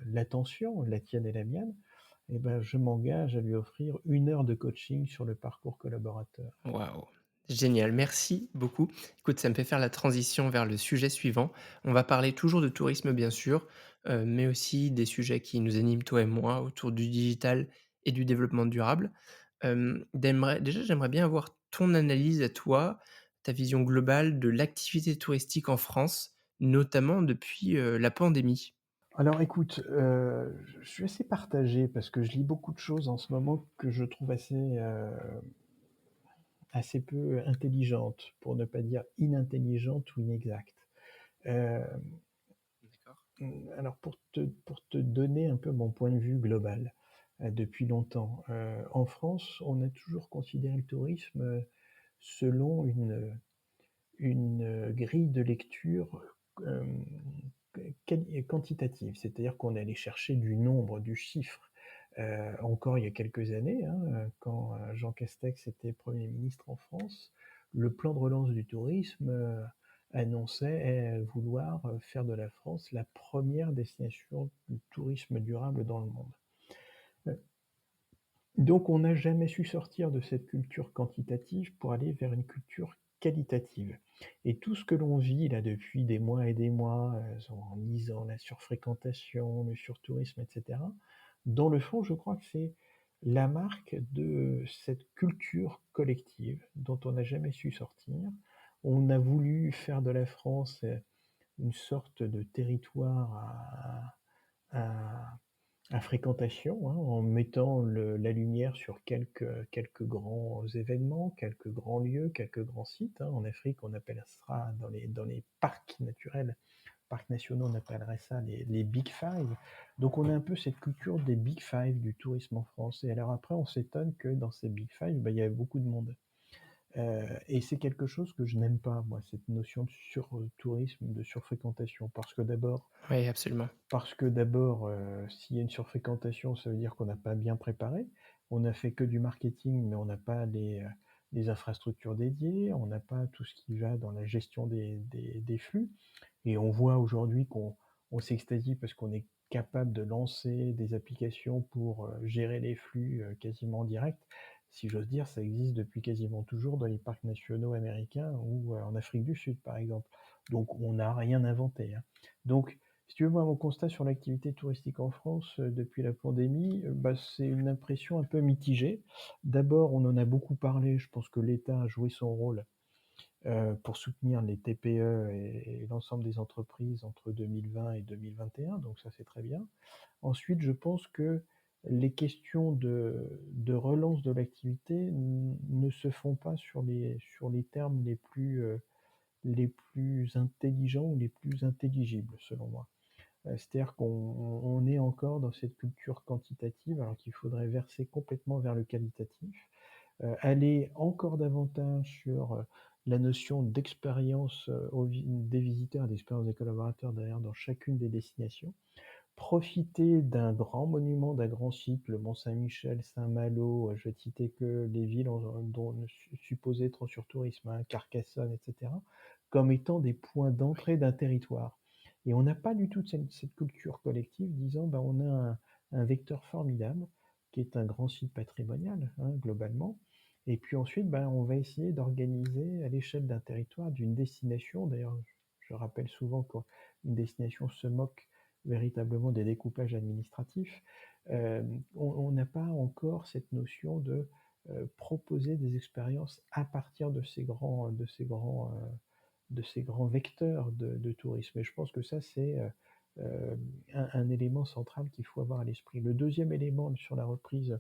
[SPEAKER 2] l'attention, la tienne et la mienne, et ben, je m'engage à lui offrir 1 heure de coaching sur le parcours collaborateur.
[SPEAKER 1] Waouh! Génial, merci beaucoup. Écoute, ça me fait faire la transition vers le sujet suivant. On va parler toujours de tourisme, bien sûr, mais aussi des sujets qui nous animent, toi et moi, autour du digital et du développement durable. J'aimerais bien avoir ton analyse à toi, ta vision globale de l'activité touristique en France, notamment depuis, la pandémie.
[SPEAKER 2] Alors écoute, je suis assez partagé parce que je lis beaucoup de choses en ce moment que je trouve assez peu intelligentes, pour ne pas dire inintelligentes ou inexactes. Hem,
[SPEAKER 1] D'accord.
[SPEAKER 2] alors pour te donner un peu mon point de vue global, depuis longtemps, en France, on a toujours considéré le tourisme, selon une grille de lecture, hem, quantitative. C'est-à-dire qu'on allait chercher du nombre, du chiffre. Encore il y a quelques années, hein, quand, Jean Castex était Premier ministre en France, le plan de relance du tourisme, annonçait, vouloir, faire de la France la première destination du tourisme durable dans le monde. Heu, donc on n'a jamais su sortir de cette culture quantitative pour aller vers une culture qualitative et tout ce que l'on vit là depuis des mois et des mois, en lisant la surfréquentation, le surtourisme et cetera, dans le fond, je crois que c'est la marque de cette culture collective dont on n'a jamais su sortir. On a voulu faire de la France, une sorte de territoire à à fréquentation, hein, en mettant la lumière sur quelques grands événements, quelques grands lieux, quelques grands sites, hein. En Afrique, on appelle ça dans les parcs naturels, parcs nationaux, on appellerait ça les Big Five. Donc on a un peu cette culture des Big Five du tourisme en France. Et alors après, on s'étonne que dans ces Big Five, bah, il y a beaucoup de monde. Et c'est quelque chose que je n'aime pas, moi, cette notion de surtourisme, de surfréquentation.
[SPEAKER 1] Oui, absolument.
[SPEAKER 2] S'il y a une surfréquentation, ça veut dire qu'on n'a pas bien préparé. On n'a fait que du marketing, mais on n'a pas les infrastructures dédiées, on n'a pas tout ce qui va dans la gestion des flux. Et on voit aujourd'hui qu'on s'extasie parce qu'on est capable de lancer des applications pour, gérer les flux, quasiment en direct. si j'ose dire, ça existe depuis quasiment toujours dans les parcs nationaux américains ou en Afrique du Sud, par exemple. Donc on n'a rien inventé, hein. Donc, si tu veux, moi, mon constat sur l'activité touristique en France, depuis la pandémie, bah, c'est une impression un peu mitigée. D'abord, on en a beaucoup parlé, je pense que l'État a joué son rôle, pour soutenir les TPE et l'ensemble des entreprises entre 2020 et 2021, donc ça, c'est très bien. Ensuite, je pense que les questions de relance de l'activité ne se font pas sur les termes les plus intelligents ou les plus intelligibles, selon moi. C'est-à-dire qu'on est encore dans cette culture quantitative, alors qu'il faudrait verser complètement vers le qualitatif, aller encore davantage sur la notion d'expérience des visiteurs, d'expérience des collaborateurs d'ailleurs dans chacune des destinations, profiter d'un grand monument, d'un grand site, le Mont-Saint-Michel, Saint-Malo, je vais te citer que les villes dont supposées trop sur tourisme, hein, Carcassonne, etc., comme étant des points d'entrée d'un territoire. Et on n'a pas du tout cette culture collective disant ben, on a un vecteur formidable qui est un grand site patrimonial, hein, globalement. Et puis ensuite, ben, on va essayer d'organiser à l'échelle d'un territoire, d'une destination. D'ailleurs, je rappelle souvent qu'une destination se moque véritablement des découpages administratifs. On n'a pas encore cette notion de proposer des expériences à partir de ces grands vecteurs de tourisme. Et je pense que ça, c'est un élément central qu'il faut avoir à l'esprit. Le deuxième élément sur la reprise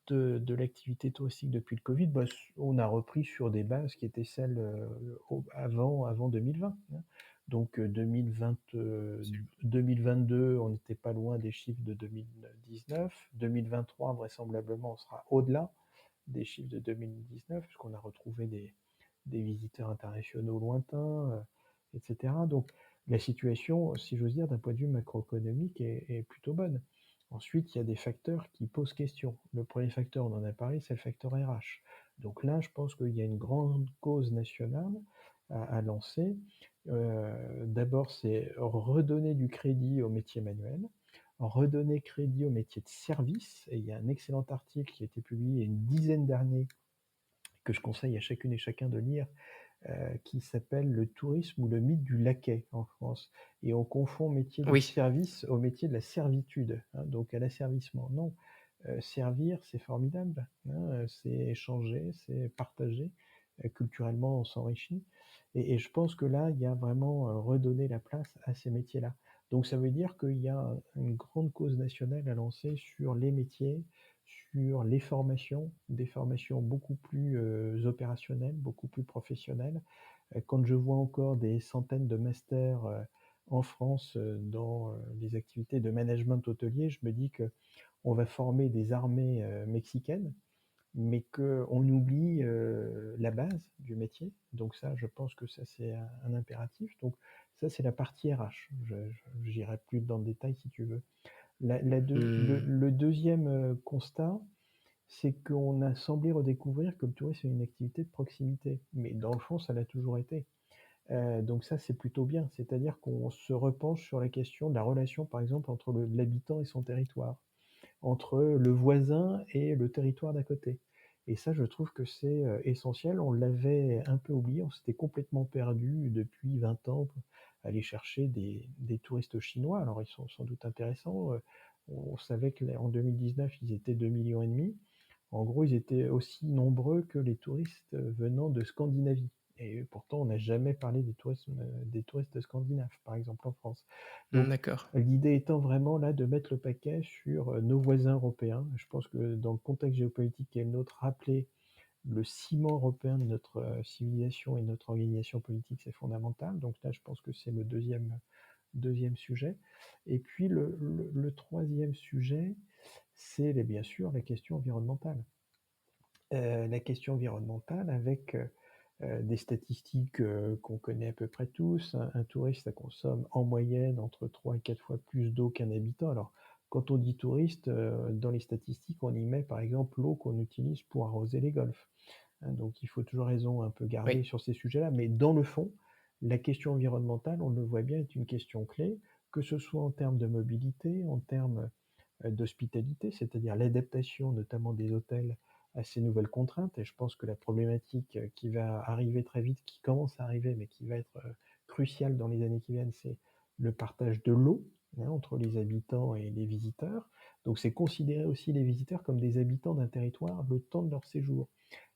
[SPEAKER 2] de l'activité touristique depuis le Covid, bah, on a repris sur des bases qui étaient celles avant 2020, hein. Donc 2022, on n'était pas loin des chiffres de 2019. 2023, vraisemblablement, on sera au-delà des chiffres de 2019, puisqu'on a retrouvé des visiteurs internationaux lointains, etc. Donc la situation, si j'ose dire, d'un point de vue macroéconomique, est plutôt bonne. Ensuite, il y a des facteurs qui posent question. Le premier facteur, on en a parlé, c'est le facteur RH. Donc là, je pense qu'il y a une grande cause nationale à lancer. D'abord, c'est redonner du crédit au métier manuel, redonner crédit au métier de service. Et il y a un excellent article qui a été publié il y a une dizaine d'années que je conseille à chacune et chacun de lire, qui s'appelle Le tourisme ou le mythe du laquais en France. Et on confond métier du
[SPEAKER 1] Oui.
[SPEAKER 2] service au métier de la servitude, hein, donc à l'asservissement. Non, servir, c'est formidable, hein, c'est échanger, c'est partager. Culturellement, on s'enrichit. Et je pense que là, il y a vraiment redonner la place à ces métiers-là. Donc ça veut dire qu'il y a une grande cause nationale à lancer sur les métiers, sur les formations, des formations beaucoup plus opérationnelles, beaucoup plus professionnelles. Quand je vois encore des centaines de masters en France dans les activités de management hôtelier, je me dis que on va former des armées mexicaines, mais qu'on oublie la base du métier. Donc ça, je pense que ça, c'est un impératif. Donc ça, c'est la partie RH. J'irai plus dans le détail si tu veux.
[SPEAKER 1] Hmm.
[SPEAKER 2] Le deuxième constat, c'est qu'on a semblé redécouvrir que le tourisme est une activité de proximité. Mais dans le fond, ça l'a toujours été. Donc ça, c'est plutôt bien. C'est-à-dire qu'on se repenche sur la question de la relation, par exemple, entre l'habitant et son territoire, entre le voisin et le territoire d'à côté. Et ça, je trouve que c'est essentiel. On l'avait un peu oublié, on s'était complètement perdu depuis 20 ans à aller chercher des touristes chinois. Alors, ils sont sans doute intéressants. On savait qu'en 2019, ils étaient 2,5 millions. En gros, ils étaient aussi nombreux que les touristes venant de Scandinavie. Et pourtant, on n'a jamais parlé des touristes scandinaves, par exemple en France. Donc,
[SPEAKER 1] D'accord.
[SPEAKER 2] l'idée étant vraiment là de mettre le paquet sur nos voisins européens. Je pense que dans le contexte géopolitique qui est le nôtre, rappeler le ciment européen de notre civilisation et de notre organisation politique, c'est fondamental. Donc là, je pense que c'est le deuxième sujet. Et puis le troisième sujet, c'est bien sûr la question environnementale. La question environnementale avec des statistiques qu'on connaît à peu près tous. Un touriste, ça consomme en moyenne entre 3 et 4 fois plus d'eau qu'un habitant. Alors, quand on dit touriste, dans les statistiques, on y met par exemple l'eau qu'on utilise pour arroser les golfs, hein. Donc, il faut toujours raison un peu garder
[SPEAKER 1] Oui.
[SPEAKER 2] sur ces sujets-là. Mais dans le fond, la question environnementale, on le voit bien, est une question clé, que ce soit en termes de mobilité, en termes d'hospitalité, c'est-à-dire l'adaptation notamment des hôtels à ces nouvelles contraintes et je pense que la problématique, qui va arriver très vite, qui commence à arriver, mais qui va être, cruciale dans les années qui viennent, c'est le partage de l'eau, hein, entre les habitants et les visiteurs. Donc c'est considérer aussi les visiteurs comme des habitants d'un territoire le temps de leur séjour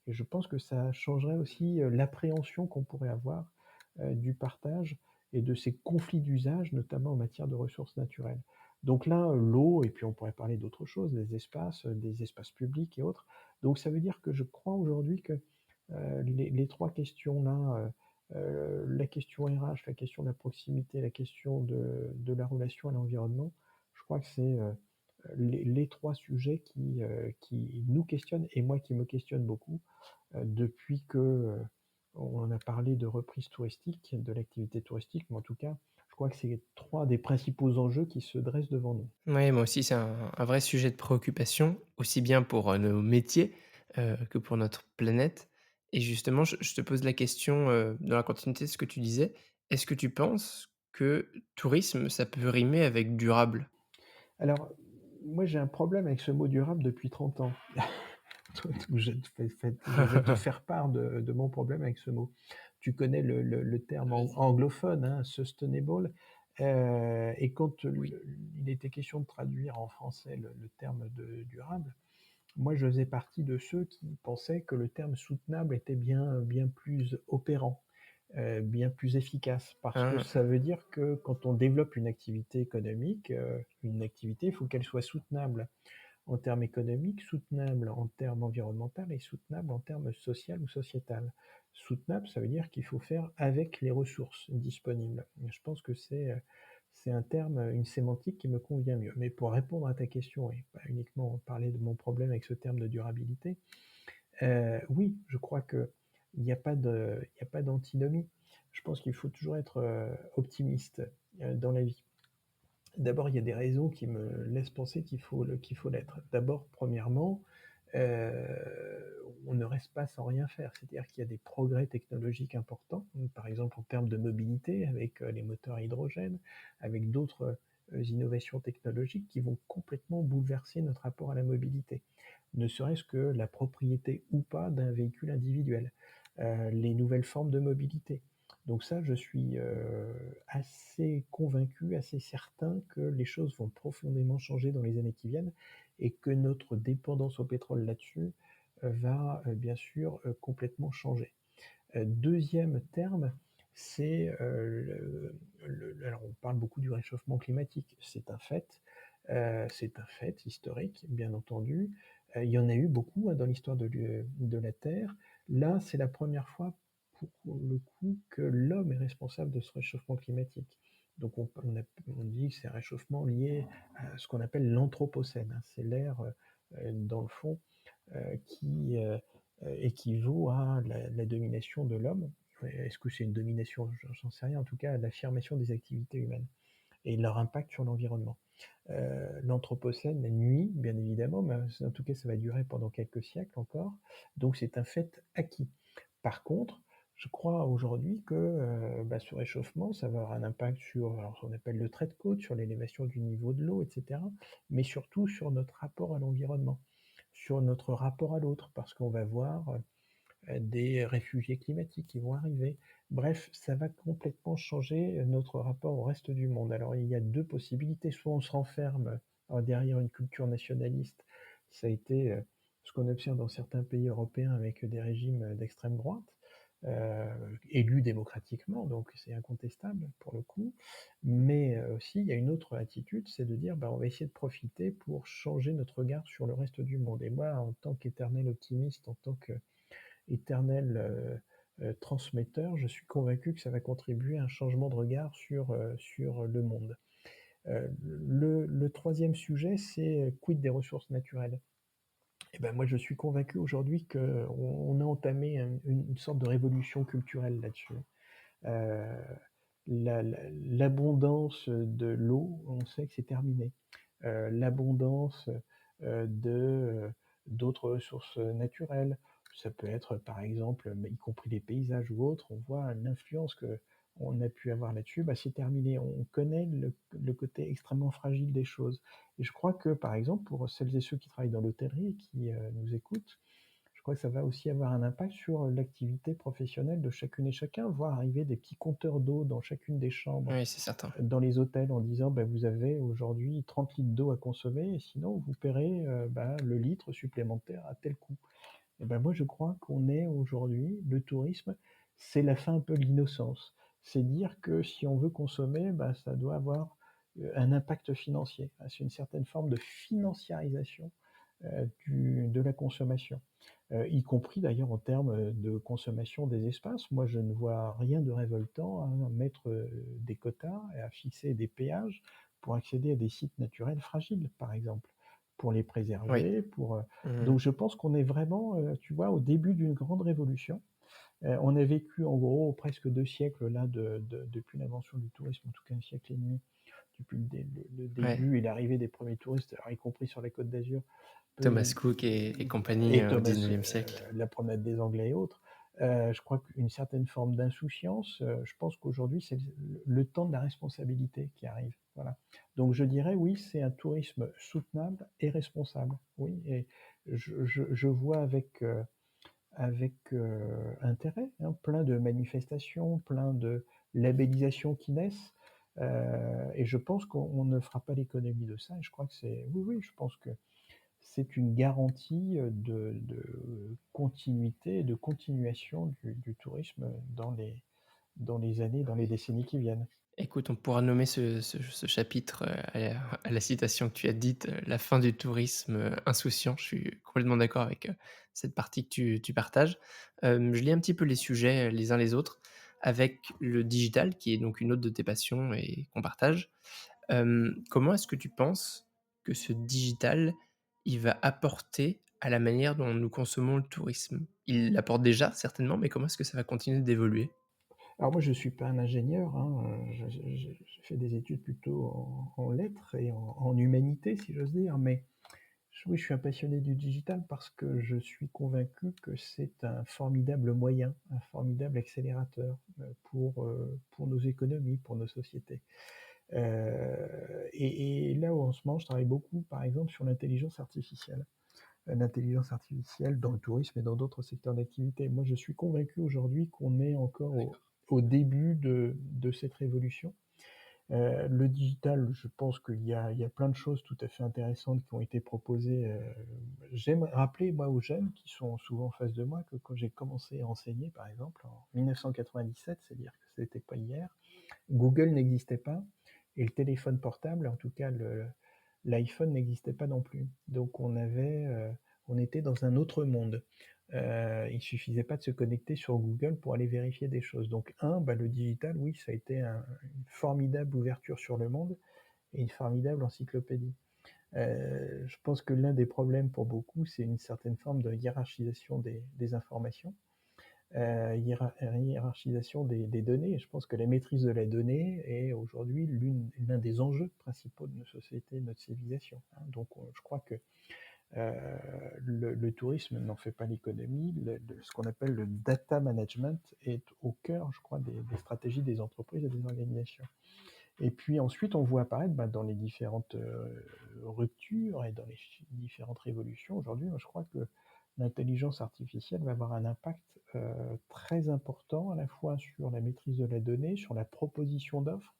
[SPEAKER 2] et je pense que ça changerait aussi, l'appréhension qu'on pourrait avoir, du partage et de ces conflits d'usage, notamment en matière de ressources naturelles. Donc là, l'eau et puis on pourrait parler d'autres choses, des espaces publics et autres. Donc ça veut dire que je crois aujourd'hui que, les 3 questions-là, la question RH, la question de la proximité, la question de la relation à l'environnement, je crois que c'est, les 3 sujets qui nous questionnent et moi qui me questionne beaucoup, depuis que, on a parlé de reprise touristique, de l'activité touristique, mais en tout cas, je crois que c'est 3 des principaux enjeux qui se dressent devant nous.
[SPEAKER 1] Ouais, moi aussi, c'est un vrai sujet de préoccupation, aussi bien pour, nos métiers, que pour notre planète et justement, je te pose la question, dans la continuité de ce que tu disais. Est-ce que tu penses que tourisme, ça peut rimer avec durable?
[SPEAKER 2] Alors, moi j'ai un problème avec ce mot durable depuis 30 ans. Donc je vais te faire part de mon problème avec ce mot. Tu connais le terme
[SPEAKER 1] Vas-y.
[SPEAKER 2] anglophone, hein, sustainable, et quand
[SPEAKER 1] Oui.
[SPEAKER 2] il était question de traduire en français le terme de durable, moi je faisais partie de ceux qui pensaient que le terme soutenable était bien plus opérant, bien plus efficace. Parce que
[SPEAKER 1] Ah,
[SPEAKER 2] ça veut dire que quand on développe une activité économique, une activité, il faut qu'elle soit soutenable en termes économiques, soutenable en termes environnemental et soutenable en termes social ou sociétal. Soutenable, ça veut dire qu'il faut faire avec les ressources disponibles. Je pense que c'est un terme, une sémantique qui me convient mieux. Mais pour répondre à ta question et pas uniquement parler de mon problème avec ce terme de durabilité, oui, je crois que il y a pas d'antinomie. Je pense qu'il faut toujours être, optimiste, dans la vie. D'abord, il y a des raisons qui me laissent penser qu'il faut l'être. D'abord, premièrement, on ne reste pas sans rien faire. C'est-à-dire qu'il y a des progrès technologiques importants, par exemple en termes de mobilité avec, les moteurs à hydrogène, avec d'autres, innovations technologiques qui vont complètement bouleverser notre rapport à la mobilité. Ne serait-ce que la propriété ou pas d'un véhicule individuel, les nouvelles formes de mobilité. Donc ça, je suis, assez convaincu, assez certain que les choses vont profondément changer dans les années qui viennent et que notre dépendance au pétrole là-dessus, va, bien sûr, complètement changer. 2e terme, c'est, alors on parle beaucoup du réchauffement climatique, c'est un fait historique, bien entendu. Il y en a eu beaucoup, hein, dans l'histoire de la Terre. Là, c'est la première fois, pour le coup, que l'homme est responsable de ce réchauffement climatique. Donc on dit que c'est un réchauffement lié à ce qu'on appelle l'anthropocène, hein. C'est l'ère, dans le fond, qui, équivaut à la domination de l'homme. Est-ce que c'est une domination? J'en sais rien. En tout cas, l'affirmation des activités humaines et leur impact sur l'environnement. L'anthropocène nuit, bien évidemment, mais en tout cas, ça va durer pendant quelques siècles encore. Donc c'est un fait acquis. Par contre, je crois aujourd'hui que, ce réchauffement, ça va avoir un impact sur alors ce qu'on appelle le trait de côte, sur l'élévation du niveau de l'eau et cetera, mais surtout sur notre rapport à l'environnement, sur notre rapport à l'autre, parce qu'on va voir, des réfugiés climatiques qui vont arriver. Bref, ça va complètement changer notre rapport au reste du monde. Alors il y a 2 possibilités, soit on se renferme, derrière une culture nationaliste, ça a été, ce qu'on observe dans certains pays européens avec des régimes, d'extrême droite, élus démocratiquement, donc c'est incontestable pour le coup. Mais, aussi il y a une autre attitude, c'est de dire: «Bah, on va essayer de profiter pour changer notre regard sur le reste du monde» et moi, en tant qu'éternel optimiste, en tant que éternel, transmetteur, je suis convaincu que ça va contribuer à un changement de regard sur le monde. Le 3e sujet, c'est, quid des ressources naturelles? Et ben, moi, je suis convaincu aujourd'hui qu'on a entamé une sorte de révolution culturelle là-dessus. Heu, l'abondance de l'eau, on sait que c'est terminé. L'abondance, d'autres ressources, naturelles. Ça peut être, par exemple, y compris les paysages ou autres, on voit l'influence qu'on a pu avoir là-dessus, c'est terminé. On connaît le côté extrêmement fragile des choses et je crois que, par exemple, pour celles et ceux qui travaillent dans l'hôtellerie et qui, nous écoutent, Je crois que ça va aussi avoir un impact sur, l'activité professionnelle de chacune et chacun, voir arriver des petits compteurs d'eau dans chacune des chambres,
[SPEAKER 1] Oui, c'est certain.
[SPEAKER 2] dans les hôtels en disant: «Bah, vous avez aujourd'hui 30 litres d'eau à consommer et sinon vous paierez, le litre supplémentaire à tel coût». Et ben, moi, je crois qu'on est aujourd'hui le tourisme, c'est la fin un peu de l'innocence. C'est dire que si on veut consommer, bah, ça doit avoir, un impact financier. C'est une certaine forme de financiarisation, du de la consommation, y compris d'ailleurs en termes, de consommation des espaces. Moi, je ne vois rien de révoltant à mettre, des quotas et à fixer des péages pour accéder à des sites naturels fragiles, par exemple, pour les
[SPEAKER 1] Oui.
[SPEAKER 2] préserver,
[SPEAKER 1] Mmh.
[SPEAKER 2] donc je pense qu'on est vraiment, tu vois, au début d'une grande révolution. On a vécu en gros presque 2 siècles là depuis l'invention du tourisme, en tout cas un siècle et demi, depuis le
[SPEAKER 1] Ouais.
[SPEAKER 2] début et l'arrivée des premiers touristes, alors y compris sur la Côte d'Azur,
[SPEAKER 1] Thomas Cook et compagnie,
[SPEAKER 2] et
[SPEAKER 1] au
[SPEAKER 2] Thomas,
[SPEAKER 1] 19e siècle.
[SPEAKER 2] la promenade des Anglais et autres. Je crois qu'une certaine forme d'insouciance, je pense qu'aujourd'hui c'est le temps de la responsabilité qui arrive, voilà. Donc je dirais oui, c'est un tourisme soutenable et responsable, oui et je vois avec intérêt, hein, plein de manifestations, plein de labellisations qui naissent, et je pense qu'on ne fera pas l'économie de ça et je crois que c'est oui, oui, je pense que c'est une garantie, de continuité et de continuation du tourisme dans les années, dans les décennies qui viennent.
[SPEAKER 1] Écoute, on pourra nommer ce chapitre, à la citation que tu as dite, «La fin du tourisme, insouciant». Je suis complètement d'accord avec, cette partie que tu partages. Je lis un petit peu les sujets, les uns les autres, avec le digital qui est donc une autre de tes passions et qu'on partage. Comment est-ce que tu penses que ce digital, il va apporter à la manière dont nous consommons le tourisme? Il l'apporte déjà certainement, mais comment est-ce que ça va continuer d'évoluer?
[SPEAKER 2] Alors moi je suis pas un ingénieur, hein, j'ai fait des études plutôt en lettres et en humanité si j'ose dire, mais oui, je suis un passionné du digital parce que je suis convaincu que c'est un formidable moyen, un formidable accélérateur, pour nos économies, pour nos sociétés. Et là où en ce moment je travaille beaucoup, par exemple, sur l'intelligence artificielle. L'intelligence artificielle dans le tourisme et dans d'autres secteurs d'activité. Moi, je suis convaincu aujourd'hui qu'on est encore au début de cette révolution. Le digital, je pense qu'il y a plein de choses tout à fait intéressantes qui ont été proposées. J'aime rappeler, moi, aux jeunes qui sont souvent en face de moi, que quand j'ai commencé à enseigner, par exemple, en 1997, c'est dire que c'était pas hier, Google n'existait pas et le téléphone portable, en tout cas l'iPhone n'existait pas non plus. Donc on était dans un autre monde. Il suffisait pas de se connecter sur Google pour aller vérifier des choses. Donc le digital, oui, ça a été une formidable ouverture sur le monde et une formidable encyclopédie. Je pense que l'un des problèmes pour beaucoup, c'est une certaine forme de hiérarchisation des informations, hiérarchisation des données. Et je pense que la maîtrise de la donnée est aujourd'hui l'un des enjeux principaux de nos sociétés, de notre civilisation, hein. Donc je crois que le tourisme n'en fait pas l'économie. Ce qu'on appelle le data management est au cœur, je crois, des stratégies des entreprises et des organisations. Et puis ensuite, on voit apparaître dans les différentes ruptures et dans les différentes révolutions aujourd'hui, moi, je crois que l'intelligence artificielle va avoir un impact très important à la fois sur la maîtrise de la donnée, sur la proposition d'offres,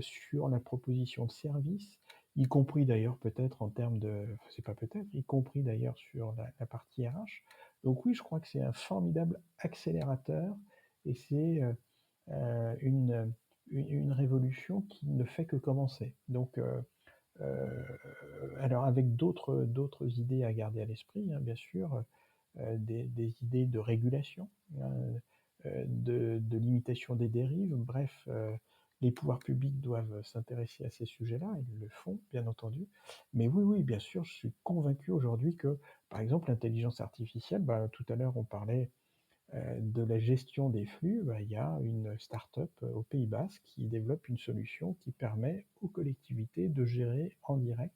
[SPEAKER 2] sur la proposition de services, y compris d'ailleurs peut-être en termes de, enfin, c'est pas peut-être, y compris d'ailleurs sur la partie RH. Donc oui, je crois que c'est un formidable accélérateur et c'est une révolution qui ne fait que commencer. Donc, alors avec d'autres idées à garder à l'esprit, hein, bien sûr, des idées de régulation, hein, de limitation des dérives. Bref, les pouvoirs publics doivent s'intéresser à ces sujets-là, ils le font, bien entendu. Mais oui, oui, bien sûr, je suis convaincu aujourd'hui que, par exemple, l'intelligence artificielle, tout à l'heure on parlait de la gestion des flux, il y a une start-up au Pays Basque qui développe une solution qui permet aux collectivités de gérer en direct,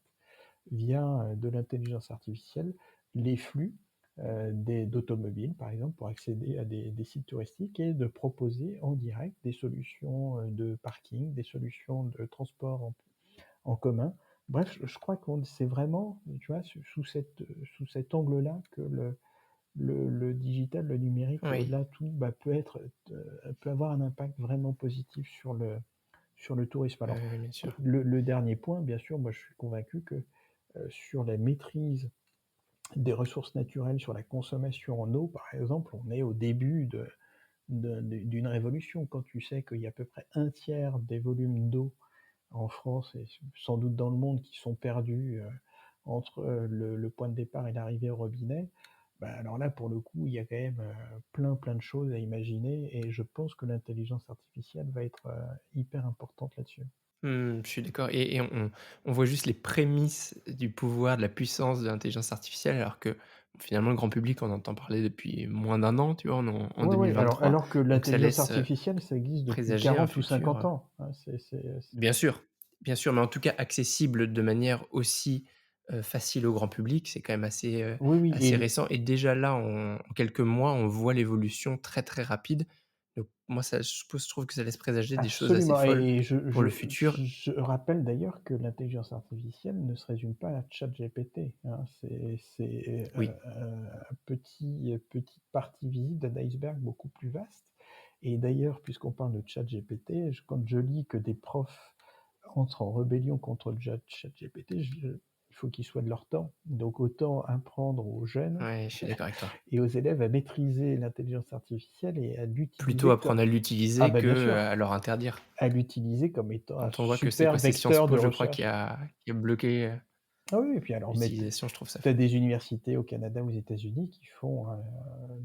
[SPEAKER 2] via de l'intelligence artificielle, les flux d'automobiles, par exemple, pour accéder à des sites touristiques et de proposer en direct des solutions de parking, des solutions de transport en commun. Bref, je crois qu'on c'est vraiment, tu vois, sous cet angle-là que le digital, le numérique,
[SPEAKER 1] Oui,
[SPEAKER 2] au-delà de tout, bah, peut avoir un impact vraiment positif sur le tourisme. Alors,
[SPEAKER 1] oui, bien sûr.
[SPEAKER 2] le dernier point, bien sûr, moi je suis convaincu que, sur la maîtrise des ressources naturelles, sur la consommation en eau, par exemple, on est au début d'une révolution. Quand tu sais qu'il y a à peu près un tiers des volumes d'eau en France et sans doute dans le monde qui sont perdus, entre, le point de départ et l'arrivée au robinet, bah, alors là, pour le coup, il y a quand même, plein de choses à imaginer et je pense que l'intelligence artificielle va être, hyper importante là-dessus.
[SPEAKER 1] Je suis d'accord et on voit juste les prémices du pouvoir, de la puissance de l'intelligence artificielle alors que, finalement, le grand public en entend parler depuis moins d'un an, tu vois? On est en
[SPEAKER 2] Ouais, ouais,
[SPEAKER 1] 2023
[SPEAKER 2] alors que
[SPEAKER 1] donc ça
[SPEAKER 2] l'intelligence
[SPEAKER 1] laisse,
[SPEAKER 2] artificielle, ça existe depuis
[SPEAKER 1] présager un
[SPEAKER 2] 40 ou
[SPEAKER 1] futur,
[SPEAKER 2] 50 ans, hein.
[SPEAKER 1] bien sûr, mais en tout cas accessible de manière aussi, facile au grand public, c'est quand même
[SPEAKER 2] Oui, oui
[SPEAKER 1] assez récent et déjà là, en quelques mois, on voit l'évolution très, très rapide. Donc moi ça je trouve que ça laisse présager des choses assez
[SPEAKER 2] absolument
[SPEAKER 1] folles
[SPEAKER 2] et
[SPEAKER 1] pour le futur.
[SPEAKER 2] je rappelle d'ailleurs que l'intelligence artificielle ne se résume pas à ChatGPT, hein. C'est,
[SPEAKER 1] Oui,
[SPEAKER 2] petite partie visible d'un iceberg beaucoup plus vaste et d'ailleurs, puisqu'on parle de ChatGPT, quand je lis que des profs entrent en rébellion contre le ChatGPT, il faut qu'ils soient de leur temps. Donc autant apprendre aux jeunes
[SPEAKER 1] ouais, je suis d'accord avec toi.
[SPEAKER 2] et aux élèves à maîtriser l'intelligence artificielle et à
[SPEAKER 1] Plutôt
[SPEAKER 2] l'utiliser
[SPEAKER 1] apprendre à
[SPEAKER 2] ah
[SPEAKER 1] l'utiliser
[SPEAKER 2] bah,
[SPEAKER 1] que,
[SPEAKER 2] bien sûr,
[SPEAKER 1] à leur interdire.
[SPEAKER 2] à l'utiliser comme étant un
[SPEAKER 1] Quand on voit que c'est
[SPEAKER 2] super
[SPEAKER 1] quoi? C'est Sciences
[SPEAKER 2] vecteur
[SPEAKER 1] Po,
[SPEAKER 2] de
[SPEAKER 1] je crois, qui
[SPEAKER 2] recherche.
[SPEAKER 1] a bloqué,
[SPEAKER 2] Ah oui, et puis alors mais
[SPEAKER 1] l'utilisation, je trouve ça
[SPEAKER 2] tu as
[SPEAKER 1] fou.
[SPEAKER 2] des universités au Canada, aux États-Unis qui font,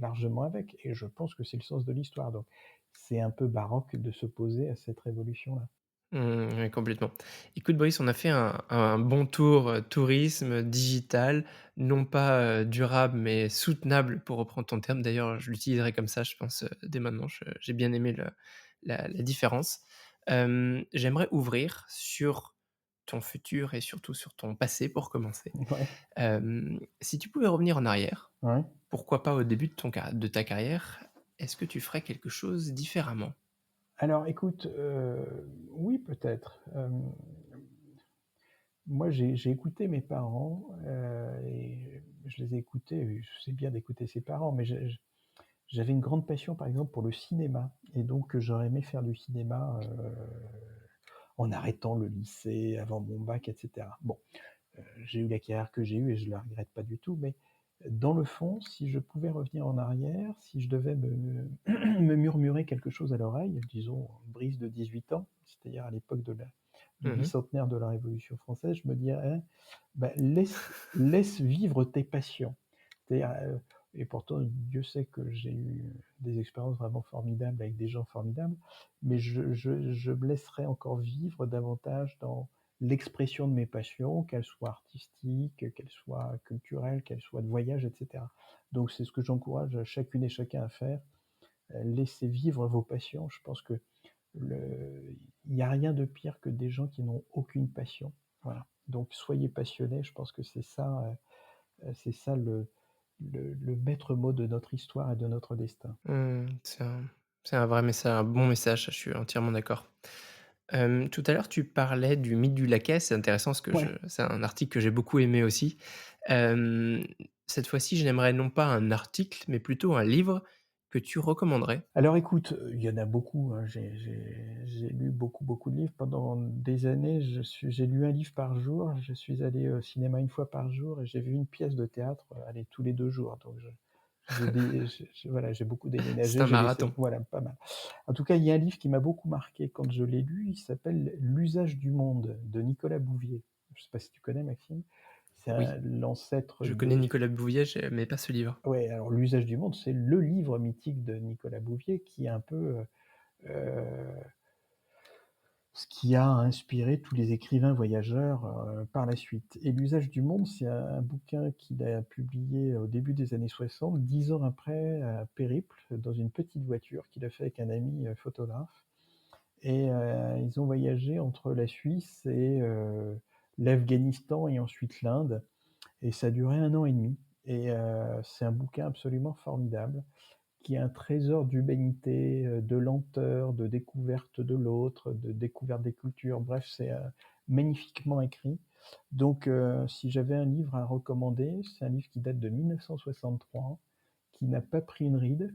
[SPEAKER 2] largement avec et je pense que c'est le sens de l'histoire donc c'est un peu baroque de s'opposer à cette révolution-là.
[SPEAKER 1] Ouais, complètement. Écoute Brice, on a fait un bon tour, tourisme, digital, non pas, durable, mais soutenable pour reprendre ton terme. D'ailleurs, je l'utiliserai comme ça, je pense, dès maintenant. J'ai bien aimé la différence. J'aimerais ouvrir sur ton futur et surtout sur ton passé pour commencer.
[SPEAKER 2] Ouais,
[SPEAKER 1] Si tu pouvais revenir en arrière,
[SPEAKER 2] ouais.
[SPEAKER 1] pourquoi pas au début de ta carrière, est-ce que tu ferais quelque chose différemment?
[SPEAKER 2] Alors écoute, oui peut-être, moi j'ai écouté mes parents, et je les ai écoutés et c'est bien d'écouter ses parents, mais j'avais une grande passion, par exemple, pour le cinéma et donc j'aurais aimé faire du cinéma, en arrêtant le lycée, avant mon bac et cetera. Bon, j'ai eu la carrière que j'ai eue et je la regrette pas du tout, mais dans le fond, si je pouvais revenir en arrière, si je devais me murmurer quelque chose à l'oreille, disons une brise de 18 ans, c'est-à-dire à l'époque du
[SPEAKER 1] Mmh.
[SPEAKER 2] bicentenaire de la Révolution française, je me dirais: bah, laisse vivre tes passions. C'est-à-dire, et pourtant Dieu sait que j'ai eu des expériences vraiment formidables avec des gens formidables, mais je me laisserais encore vivre davantage dans l'expression de mes passions, qu'elles soient artistiques, qu'elles soient culturelles, qu'elles soient de voyage et cetera. Donc c'est ce que j'encourage chacune et chacun à faire, laissez vivre vos passions. Je pense que le il n'y a rien de pire que des gens qui n'ont aucune passion. Voilà. Donc soyez passionnés, je pense que c'est ça le maître mot de notre histoire et de notre destin.
[SPEAKER 1] C'est un vrai message, un bon message, je suis entièrement d'accord. Tout à l'heure, tu parlais du mythe du laquais, c'est intéressant parce que
[SPEAKER 2] Ouais.
[SPEAKER 1] c'est un article que j'ai beaucoup aimé aussi. Hem, Cette fois-ci, je n'aimerais non pas un article, mais plutôt un livre que tu recommanderais.
[SPEAKER 2] Alors écoute, il y en a beaucoup, hein. J'ai lu beaucoup de livres. Pendant des années, j'ai lu un livre par jour. Je suis allé au cinéma une fois par jour et j'ai vu une pièce de théâtre, allez, tous les 2 jours. Donc voilà, j'ai beaucoup
[SPEAKER 1] C'est
[SPEAKER 2] déménagé,
[SPEAKER 1] un
[SPEAKER 2] j'ai laissé
[SPEAKER 1] marathon.
[SPEAKER 2] voilà, pas mal. En tout cas, il y a un livre qui m'a beaucoup marqué quand je l'ai lu, il s'appelle «L'usage du monde» de Nicolas Bouvier. Je sais pas si tu connais Maxime? C'est
[SPEAKER 1] Oui,
[SPEAKER 2] l'ancêtre
[SPEAKER 1] je connais
[SPEAKER 2] de
[SPEAKER 1] Nicolas Bouvier, mais pas ce livre.
[SPEAKER 2] ouais, alors «L'usage du monde», c'est le livre mythique de Nicolas Bouvier qui est un peu, heu, ce qui a inspiré tous les écrivains voyageurs, par la suite et «L'usage du monde», c'est un bouquin qu'il a publié au début des années 60, 10 ans après un périple dans une petite voiture qu'il a fait avec un ami, photographe et ils ont voyagé entre la Suisse et l'Afghanistan et ensuite l'Inde et ça a duré 1 an et demi et c'est un bouquin absolument formidable qui est un trésor d'humanité, de lenteur, de découverte de l'autre, de découverte des cultures. Bref, c'est, magnifiquement écrit. Donc si j'avais un livre à recommander, c'est un livre qui date de 1963 qui n'a pas pris une ride,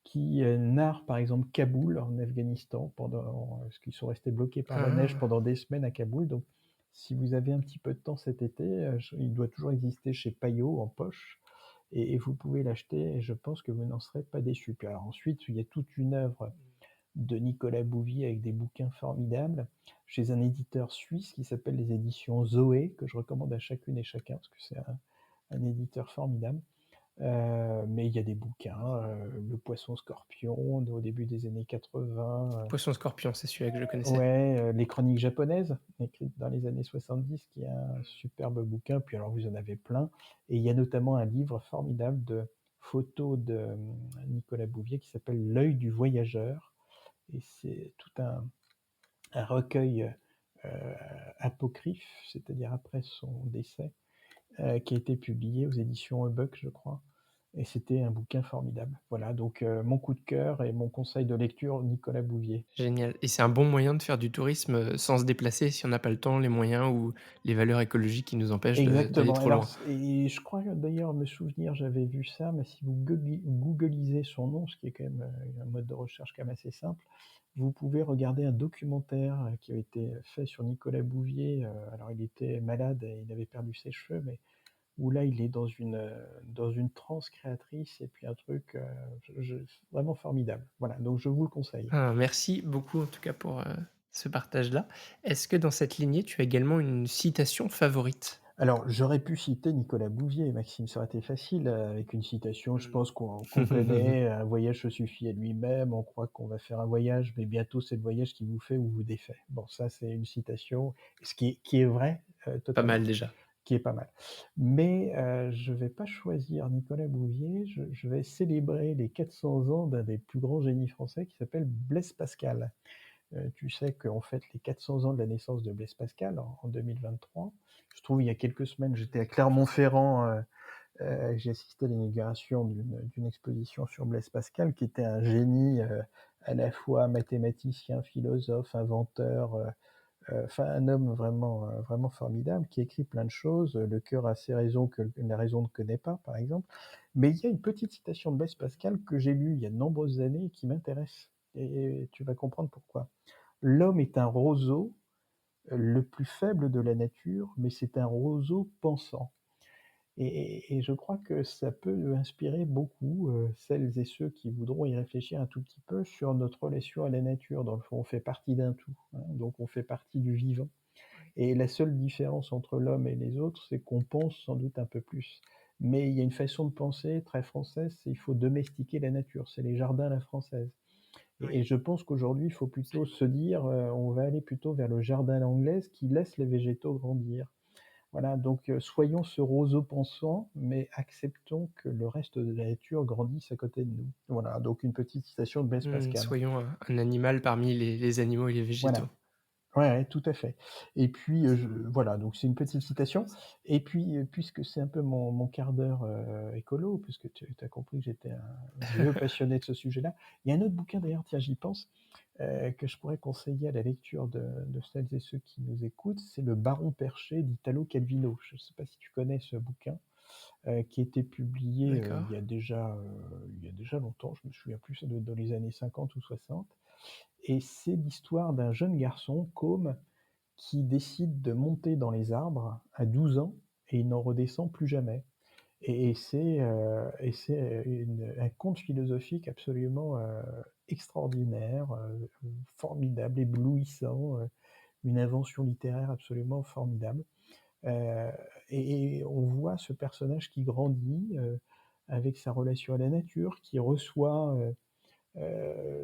[SPEAKER 2] qui, narre par exemple Kaboul en Afghanistan parce qu'ils sont restés bloqués par la neige
[SPEAKER 1] Ah!
[SPEAKER 2] pendant des semaines à Kaboul. Donc si vous avez un petit peu de temps cet été, il doit toujours exister chez Payot en poche et vous pouvez l'acheter et je pense que vous n'en serez pas déçus. Puis alors ensuite, il y a toute une œuvre de Nicolas Bouvier avec des bouquins formidables chez un éditeur suisse qui s'appelle les éditions Zoé, que je recommande à chacune et chacun parce que c'est un éditeur formidable. Mais il y a des bouquins, Le Poisson Scorpion au début des années 80,
[SPEAKER 1] Poisson Scorpion, c'est celui-là que je connaissais.
[SPEAKER 2] ouais, Les Chroniques japonaises, écrites dans les années 70, qui est un superbe bouquin. Puis alors vous en avez plein et il y a notamment un livre formidable de photos de, Nicolas Bouvier qui s'appelle L'œil du voyageur et c'est tout un recueil, heu, apocryphe, c'est-à-dire après son décès, qui a été publié aux éditions Hubuck, je crois et c'était un bouquin formidable. Voilà donc mon coup de cœur et mon conseil de lecture, Nicolas Bouvier.
[SPEAKER 1] Génial, et c'est un bon moyen de faire du tourisme, sans se déplacer si on n'a pas le temps, les moyens ou les valeurs écologiques qui nous empêchent de d'aller
[SPEAKER 2] Exactement.
[SPEAKER 1] trop
[SPEAKER 2] Alors
[SPEAKER 1] loin.
[SPEAKER 2] c et je crois d'ailleurs me souvenir, j'avais vu ça, mais si vous googlisez son nom, ce qui est quand même, un mode de recherche quand même assez simple, vous pouvez regarder un documentaire, qui a été fait sur Nicolas Bouvier. Alors il était malade et il avait perdu ses cheveux, mais où là il est dans une transe créatrice et puis un truc, je vraiment formidable. Voilà, donc je vous le conseille.
[SPEAKER 1] Ah, merci beaucoup en tout cas pour, ce partage-là. Est-ce que dans cette lignée, tu as également une citation favorite?
[SPEAKER 2] Alors, j'aurais pu citer Nicolas Bouvier, Maxime, ça aurait été facile, avec une citation, je pense qu'on
[SPEAKER 1] Mmh.
[SPEAKER 2] connaît: «Un voyage se suffit à lui-même, on croit qu'on va faire un voyage, mais bientôt c'est le voyage qui vous fait ou vous défait». Bon, ça, c'est une citation, ce qui est vrai,
[SPEAKER 1] Pas mal
[SPEAKER 2] totalement,
[SPEAKER 1] déjà.
[SPEAKER 2] qui est pas mal. Mais, je vais pas choisir Nicolas Bouvier, je vais célébrer les 400 ans d'un des plus grands génies français qui s'appelle Blaise Pascal. Tu sais qu'on fête les 400 ans de la naissance de Blaise Pascal en 2023. Je trouve il y a quelques semaines, j'étais à Clermont-Ferrand, j'ai assisté à l'inauguration d'une exposition sur Blaise Pascal, qui était un génie, à la fois mathématicien, philosophe, inventeur, enfin un homme vraiment, vraiment formidable, qui écrit plein de choses, «Le cœur a ses raisons que la raison ne connaît pas», par exemple. Mais il y a une petite citation de Blaise Pascal que j'ai lue il y a de nombreuses années et qui m'intéresse et tu vas comprendre pourquoi. L'homme est un roseau, le plus faible de la nature, mais c'est un roseau pensant. Et je crois que ça peut inspirer beaucoup, celles et ceux qui voudront y réfléchir un tout petit peu sur notre relation à la nature. Dans le fond, on fait partie d'un tout, hein, donc on fait partie du vivant. Et la seule différence entre l'homme et les autres, c'est qu'on pense sans doute un peu plus. Mais il y a une façon de penser très française, c'est il faut domestiquer la nature, c'est les jardins à la française. Et
[SPEAKER 1] Oui,
[SPEAKER 2] je pense qu'aujourd'hui, il faut plutôt
[SPEAKER 1] absolument.
[SPEAKER 2] se dire, on va aller plutôt vers le jardin à l'anglaise qui laisse les végétaux grandir. Voilà, donc soyons ce roseau pensant, mais acceptons que le reste de la nature grandisse à côté de nous. Voilà, donc une petite citation de Blaise Pascal.
[SPEAKER 1] Soyons un animal parmi les animaux et les végétaux.
[SPEAKER 2] Voilà. Ouais, ouais, tout à fait. Et puis,
[SPEAKER 1] C'est
[SPEAKER 2] je voilà, donc c'est une petite citation et puis, puisque c'est un peu mon quart d'heure, écolo, puisque tu as compris que j'étais un vieux passionné de ce sujet-là. Il y a un autre bouquin d'ailleurs, tiens, j'y pense, que je pourrais conseiller à la lecture de celles et ceux qui nous écoutent, c'est Le Baron perché d'Italo Calvino. Je ne sais pas si tu connais ce bouquin, qui a été publié,
[SPEAKER 1] D'accord.
[SPEAKER 2] il y a déjà longtemps, je me souviens plus, ça doit être dans les années 50 ou 60 et c'est l'histoire d'un jeune garçon, Côme, qui décide de monter dans les arbres à 12 ans et il n'en redescend plus jamais. Et c'est un conte philosophique absolument, extraordinaire, formidable, éblouissant, une invention littéraire absolument formidable. Heu et on voit ce personnage qui grandit, avec sa relation à la nature, qui reçoit,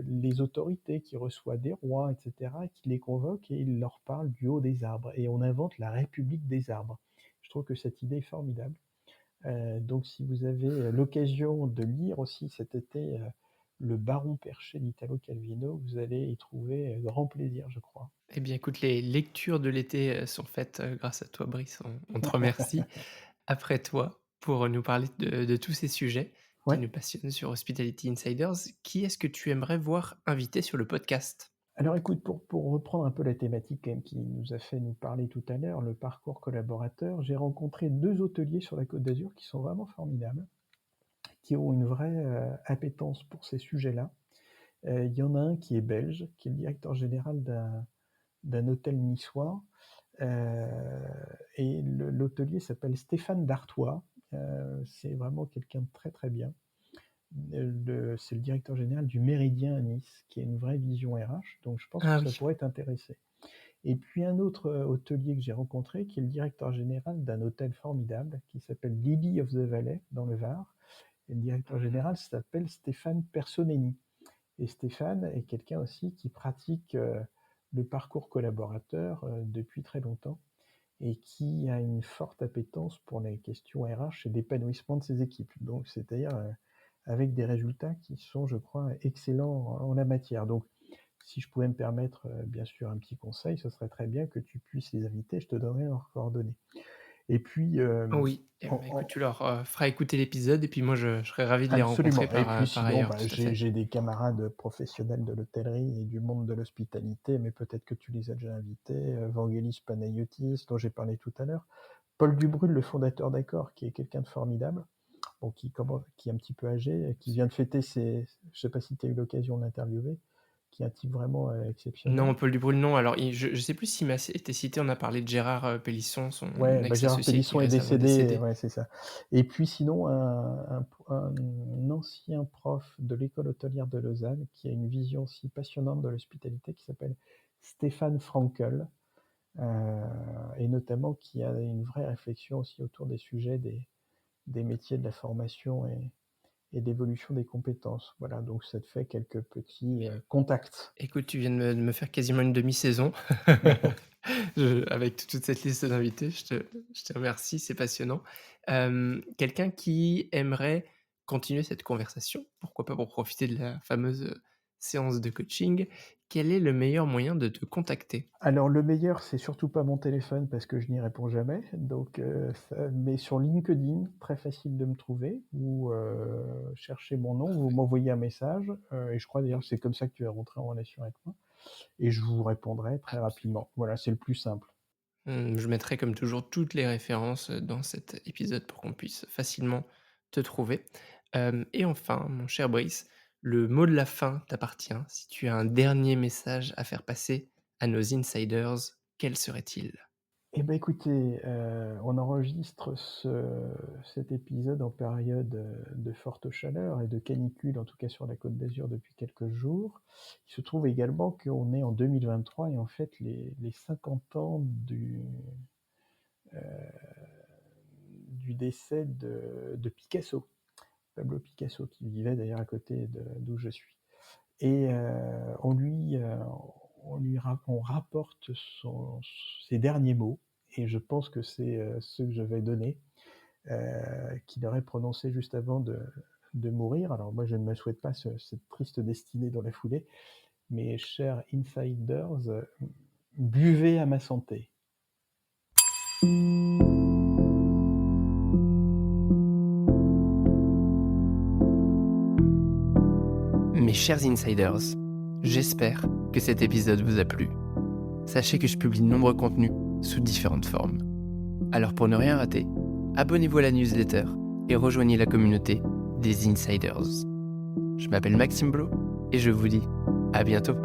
[SPEAKER 2] les autorités, qui reçoit des rois et cetera, qui les convoque et il leur parle du haut des arbres et on invente la république des arbres. Je trouve que cette idée est formidable. Donc si vous avez, l'occasion de lire aussi cet été, Le Baron perché d'Italo Calvino, vous allez y trouver, grand plaisir, je crois.
[SPEAKER 1] Eh bien, écoute, les lectures de l'été, sont faites, grâce à toi, Brice. On te remercie. Après toi, pour nous parler de tous ces sujets qui
[SPEAKER 2] Ouais.
[SPEAKER 1] nous passionnent sur Hospitality Insiders, qui est-ce que tu aimerais voir invité sur le podcast?
[SPEAKER 2] Alors écoute, pour reprendre un peu la thématique quand même qui nous a fait nous parler tout à l'heure, le parcours collaborateur, j'ai rencontré 2 hôteliers sur la Côte d'Azur qui sont vraiment formidables, qui ont une vraie, appétence pour ces sujets-là. Il y en a un qui est belge, qui est le directeur général d'un hôtel niçois, heu et l'hôtelier s'appelle Stéphane Dartois. C'est vraiment quelqu'un de très, très bien. C'est le directeur général du Méridien à Nice, qui a une vraie vision RH, donc je pense que
[SPEAKER 1] Ah
[SPEAKER 2] ça
[SPEAKER 1] oui.
[SPEAKER 2] pourrait t'intéresser. Et puis un autre, hôtelier que j'ai rencontré, qui est le directeur général d'un hôtel formidable qui s'appelle Lily of the Valley dans le Var, et le directeur
[SPEAKER 1] Mmh.
[SPEAKER 2] général s'appelle Stéphane Personeni. Et Stéphane est quelqu'un aussi qui pratique, le parcours collaborateur, depuis très longtemps et qui a une forte appétence pour les questions RH et d'épanouissement de ses équipes. Donc c'est-à-dire, avec des résultats qui sont, je crois, excellents en la matière. Donc si je pouvais me permettre, bien sûr un petit conseil, ce serait très bien que tu puisses les inviter, je te donnerai leurs coordonnées. Et puis,
[SPEAKER 1] Oui, et
[SPEAKER 2] en
[SPEAKER 1] écoute,
[SPEAKER 2] en
[SPEAKER 1] tu leur, feras écouter l'épisode et puis moi je serais ravi de les rencontrer
[SPEAKER 2] absolument. Et puis
[SPEAKER 1] par
[SPEAKER 2] sinon,
[SPEAKER 1] ailleurs,
[SPEAKER 2] bah,
[SPEAKER 1] tout à
[SPEAKER 2] j'ai
[SPEAKER 1] fait.
[SPEAKER 2] j'ai des camarades professionnels de l'hôtellerie et du monde de l'hospitalité, mais peut-être que tu les as déjà invités, Vangelis Panayotis, dont j'ai parlé tout à l'heure. Paul Dubrul, le fondateur d'Accor, qui est quelqu'un de formidable, bon, qui est un petit peu âgé, qui vient de fêter ses, je sais pas si tu as eu l'occasion de l'interviewer, qui est un type vraiment, exceptionnel.
[SPEAKER 1] Non, Paul Dubrul, non. Alors il je sais plus s'il m'a été cité, on a parlé de Gérard, Pélisson, son
[SPEAKER 2] Ouais, bah, Gérard
[SPEAKER 1] ex-associé qui est
[SPEAKER 2] Pélisson est
[SPEAKER 1] récemment
[SPEAKER 2] décédé,
[SPEAKER 1] décédé.
[SPEAKER 2] ouais, c'est ça. Et puis sinon, un ancien prof de l'école hôtelière de Lausanne, qui a une vision aussi passionnante de l'hospitalité, qui s'appelle Stéphane Frankel, et notamment qui a une vraie réflexion aussi autour des sujets des métiers de la formation et d'évolution des compétences. Voilà, donc ça te fait quelques petits, contacts.
[SPEAKER 1] Écoute, tu viens de me faire quasiment une demi-saison. Avec toute cette liste d'invités, je te remercie, c'est passionnant. Quelqu'un qui aimerait continuer cette conversation, pourquoi pas pour profiter de la fameuse, séance de coaching, quel est le meilleur moyen de te contacter?
[SPEAKER 2] Alors le meilleur, c'est surtout pas mon téléphone parce que je n'y réponds jamais, donc ça, mais sur LinkedIn, très facile de me trouver ou chercher mon nom, vous
[SPEAKER 1] Parfait.
[SPEAKER 2] m'envoyez un message, et je crois d'ailleurs que c'est comme ça que tu es rentré en relation avec moi et je vous répondrai très
[SPEAKER 1] Absolument.
[SPEAKER 2] rapidement. Voilà, c'est le plus simple.
[SPEAKER 1] Je mettrai comme toujours toutes les références, dans cet épisode pour qu'on puisse facilement te trouver. Et enfin, mon cher Brice, le mot de la fin t'appartient. Si tu as un dernier message à faire passer à nos insiders, quel serait-il?
[SPEAKER 2] Eh ben, écoutez, on enregistre cet épisode en période, de forte chaleur et de canicule, en tout cas sur la Côte d'Azur depuis quelques jours. Il se trouve également qu'on est en 2023 et en fait les 50 ans du décès de Picasso, Pablo Picasso, qui vivait d'ailleurs à côté d'où je suis. Et on rapporte ses derniers mots, et je pense que c'est ceux que je vais donner, qu'il aurait prononcé juste avant de mourir. Alors moi, je ne me souhaite pas cette triste destinée dans la foulée, mais chers insiders, buvez à ma santé.
[SPEAKER 1] Mes chers insiders, j'espère que cet épisode vous a plu. Sachez que je publie de nombreux contenus sous différentes formes. Alors pour ne rien rater, abonnez-vous à la newsletter et rejoignez la communauté des insiders. Je m'appelle Maxime Blo et je vous dis à bientôt.